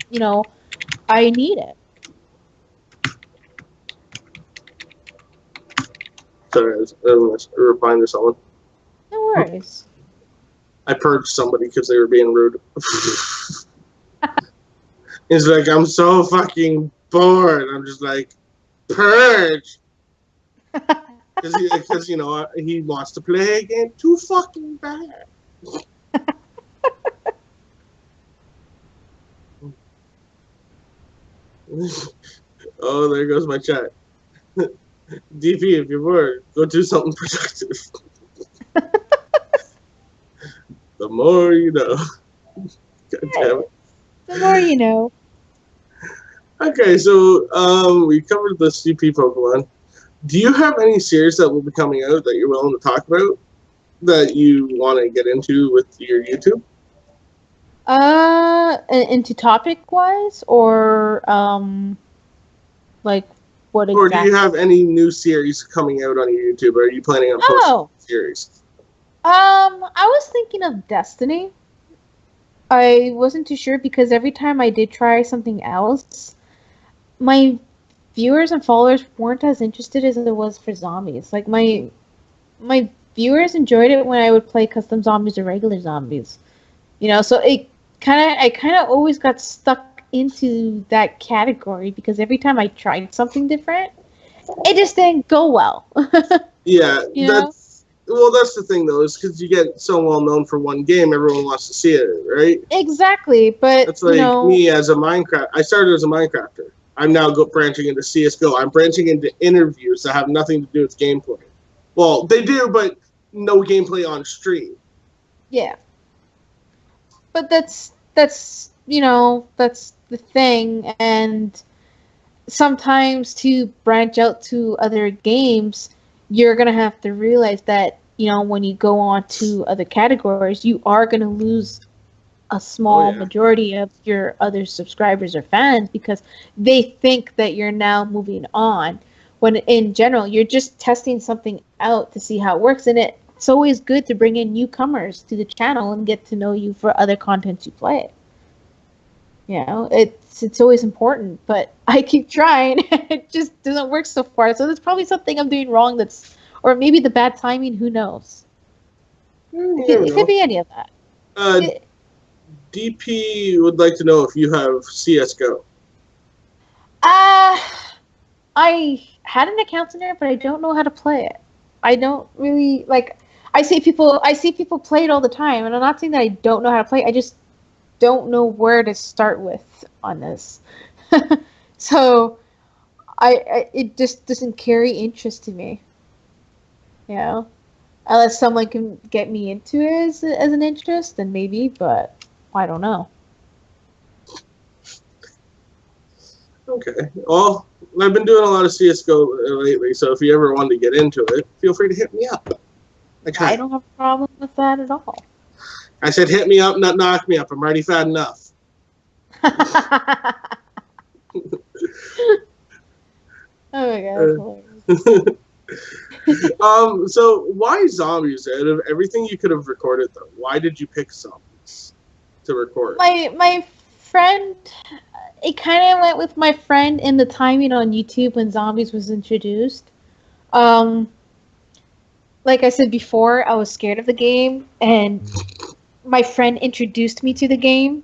I need it. Sorry, I was replying to someone. No worries. I purged somebody because they were being rude. He's like, I'm so fucking bored. I'm just like, purge. Because he wants to play a game too fucking bad. Oh, there goes my chat. DP, if you're bored, go do something productive. The more you know. God damn it. The more you know. Okay, so we covered the CP Pokemon. Do you have any series that will be coming out that you're willing to talk about that you want to get into with your YouTube? Into topic-wise, or like what exactly? Or do you have any new series coming out on your YouTube? Or are you planning on posting series? I was thinking of Destiny. I wasn't too sure because every time I did try something else, my viewers and followers weren't as interested as it was for zombies. Like my viewers enjoyed it when I would play custom zombies or regular zombies. So I kind of always got stuck into that category because every time I tried something different, it just didn't go well. Yeah, that's the thing though, is because you get so well known for one game, everyone wants to see it, right? Exactly, but it's like me as a Minecraft. I started as a Minecrafter. I'm now branching into CS:GO. I'm branching into interviews that have nothing to do with gameplay. Well, they do, but no gameplay on stream. Yeah. But that's the thing, and sometimes to branch out to other games, you're going to have to realize that, when you go on to other categories, you are going to lose a small majority of your other subscribers or fans because they think that you're now moving on, when in general, you're just testing something out to see how it works, and it's always good to bring in newcomers to the channel and get to know you for other contents you play. It's always important, but I keep trying. It just doesn't work so far. So there's probably something I'm doing wrong or maybe the bad timing, who knows? It could be any of that. DP would like to know if you have CS:GO. I had an account in there, but I don't know how to play it. I don't really, I see people play it all the time, and I'm not saying that I don't know how to play. I just don't know where to start with on this. So it just doesn't carry interest to me. You know, unless someone can get me into it as an interest, then maybe. But I don't know. Okay. Well, I've been doing a lot of CS:GO lately, so if you ever wanted to get into it, feel free to hit me up. I don't have a problem with that at all. I said hit me up, not knock me up. I'm already fat enough. Oh my god. So why zombies? Out of everything you could have recorded, though, why did you pick zombies to record? My friend, it kind of went with my friend in the timing on YouTube when zombies was introduced. Like I said before, I was scared of the game, and my friend introduced me to the game,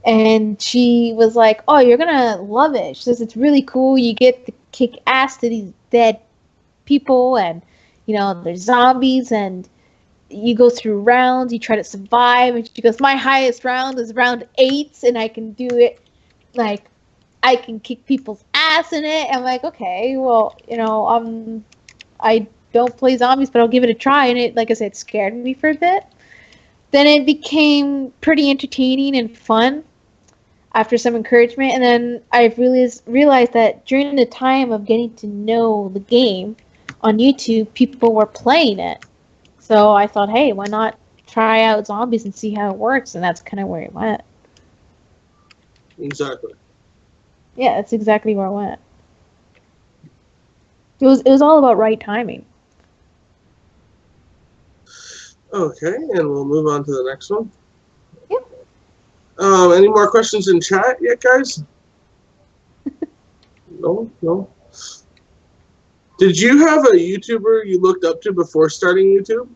and she was like, "Oh, you're gonna love it." She says it's really cool. You get to kick ass to these dead people, and there's zombies, and you go through rounds. You try to survive, and she goes, "My highest round is round 8, and I can do it. Like, I can kick people's ass in it." I'm like, okay, well, I don't play zombies, but I'll give it a try. And it, like I said, scared me for a bit. Then it became pretty entertaining and fun after some encouragement. And then I realized that during the time of getting to know the game on YouTube, people were playing it. So I thought, hey, why not try out zombies and see how it works? And that's kind of where it went. Exactly. Yeah, that's exactly where it went. It was all about right timing. Okay, and we'll move on to the next one. Yep. Any more questions in chat yet, guys? No. Did you have a YouTuber you looked up to before starting YouTube?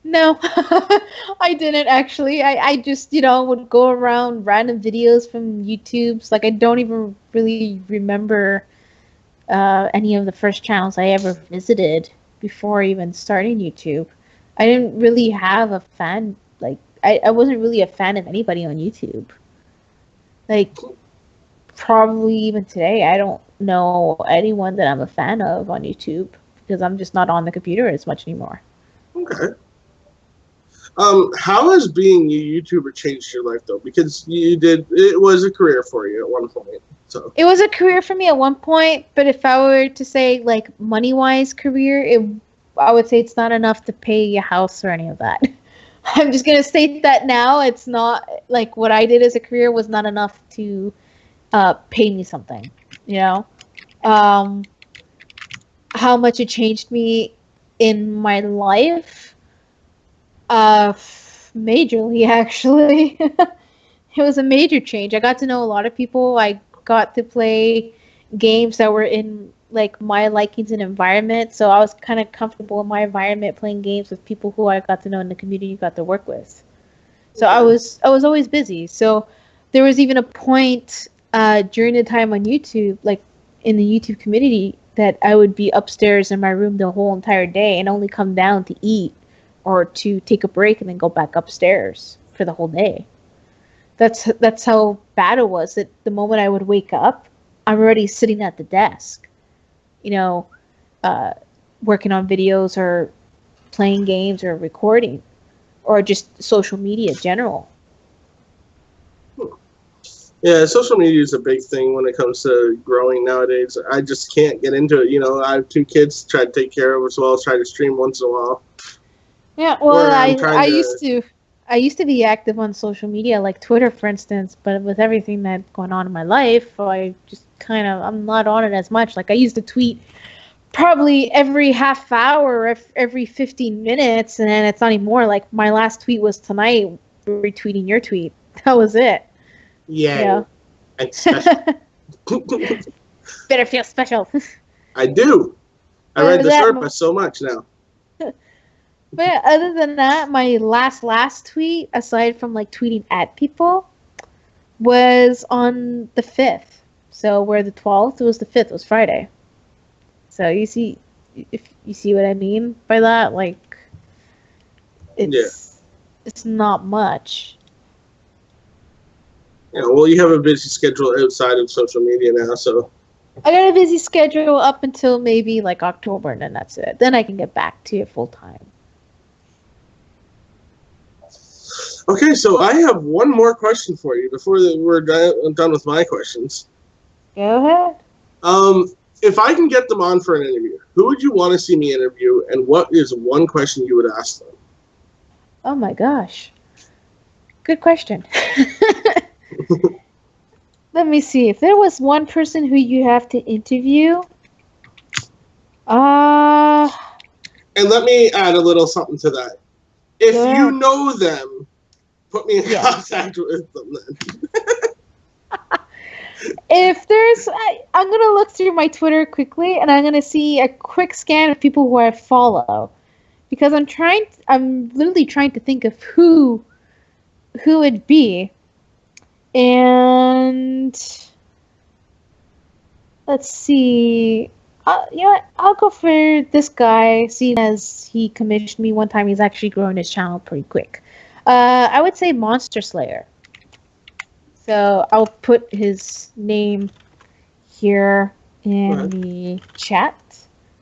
No, I didn't actually. I just, would go around random videos from YouTube's. Like, I don't even really remember any of the first channels I ever visited before even starting YouTube. I didn't really have a fan. Like, I wasn't really a fan of anybody on YouTube. Like, probably even today, I don't know anyone that I'm a fan of on YouTube because I'm just not on the computer as much anymore. Okay. How has being a YouTuber changed your life, though? Because it was a career for you at one point. So it was a career for me at one point, but if I were to say, like, money-wise career, I would say it's not enough to pay a house or any of that. I'm just going to state that now. It's not, like, what I did as a career was not enough to pay me something, How much it changed me in my life? Majorly, actually. It was a major change. I got to know a lot of people. I got to play games that were in, like, my likings and environment. So I was kind of comfortable in my environment playing games with people who I got to know in the community, got to work with. So I was always busy. So there was even a point during the time on YouTube, like in the YouTube community, that I would be upstairs in my room the whole entire day and only come down to eat or to take a break and then go back upstairs for the whole day. That's how bad it was. That the moment I would wake up, I'm already sitting at the desk, working on videos or playing games or recording or just social media in general. Yeah, social media is a big thing when it comes to growing nowadays. I just can't get into it. I have 2 kids to try to take care of as well as try to stream once in a while. Yeah, well, I used to be active on social media, like Twitter, for instance, but with everything that's going on in my life, I just I'm not on it as much. Like, I used to tweet probably every half hour, every 15 minutes, and then it's not anymore. Like, my last tweet was tonight, retweeting your tweet. That was it. Yeah. Better feel special. I do. I read the Sherpa so much now. But yeah, other than that, my last tweet, aside from, like, tweeting at people, was on the 5th. So where the 12th was, the 5th was Friday. So you see, if you see what I mean by that, like, it's not much. Yeah, well, you have a busy schedule outside of social media now, so. I got a busy schedule up until maybe like October, and then that's it. Then I can get back to it full time. Okay, so I have one more question for you before we're done with my questions. Go ahead. If I can get them on for an interview, who would you want to see me interview, and what is one question you would ask them? Oh my gosh. Good question. Let me see. If there was one person who you have to interview, and let me add a little something to that. If you know them, put me in contact with them then. If there's, I'm going to look through my Twitter quickly, and I'm going to see a quick scan of people who I follow. Because I'm literally trying to think of who it'd be. And let's see. You know what? I'll go for this guy, seeing as he commissioned me one time. He's actually growing his channel pretty quick. I would say Monster Slayer. So I'll put his name here in the chat,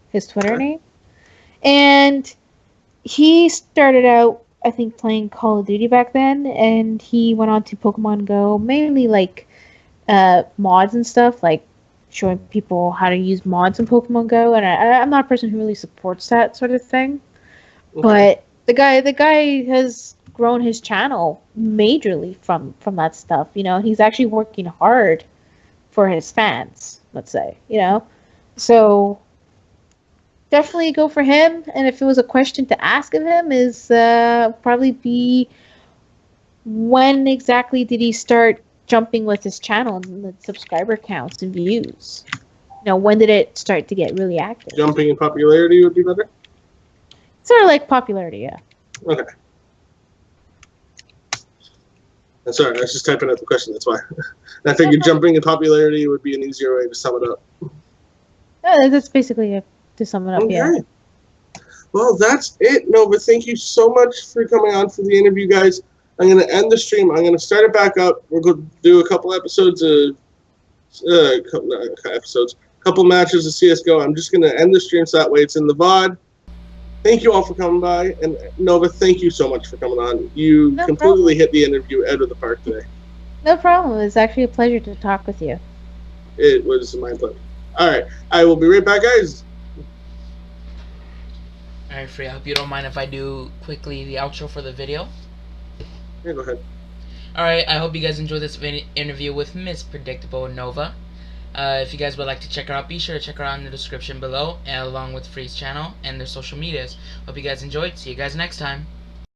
his Twitter name. And he started out, I think, playing Call of Duty back then, and he went on to Pokemon Go, mainly like mods and stuff, like showing people how to use mods in Pokemon Go. And I'm not a person who really supports that sort of thing, but the guy has grown his channel majorly from that stuff. You know, he's actually working hard for his fans, let's say. You know, so. Definitely go for him. And if it was a question to ask of him, is probably be when exactly did he start jumping with his channel and the subscriber counts and views? You know, when did it start to get really active? Jumping in popularity would be better? Sort of like popularity, yeah. Okay. I'm sorry, I was just typing out the question, that's why. I figured jumping in popularity would be an easier way to sum it up. That's basically it. To sum it up, yeah. Well, that's it, Nova. Thank you so much for coming on for the interview, guys. I'm going to end the stream. I'm going to start it back up. We're going to do a couple episodes of couple matches of CSGO. I'm just going to end the stream so that way it's in the VOD. Thank you all for coming by. And Nova, thank you so much for coming on. You completely hit the interview out of the park today. No problem. It was actually a pleasure to talk with you. It was my pleasure. All right. I will be right back, guys. Alright, Free, I hope you don't mind if I do quickly the outro for the video. Yeah, go ahead. Alright, I hope you guys enjoyed this interview with Miss PredictableNOVA. If you guys would like to check her out, be sure to check her out in the description below, and along with Free's channel and their social medias. Hope you guys enjoyed. See you guys next time.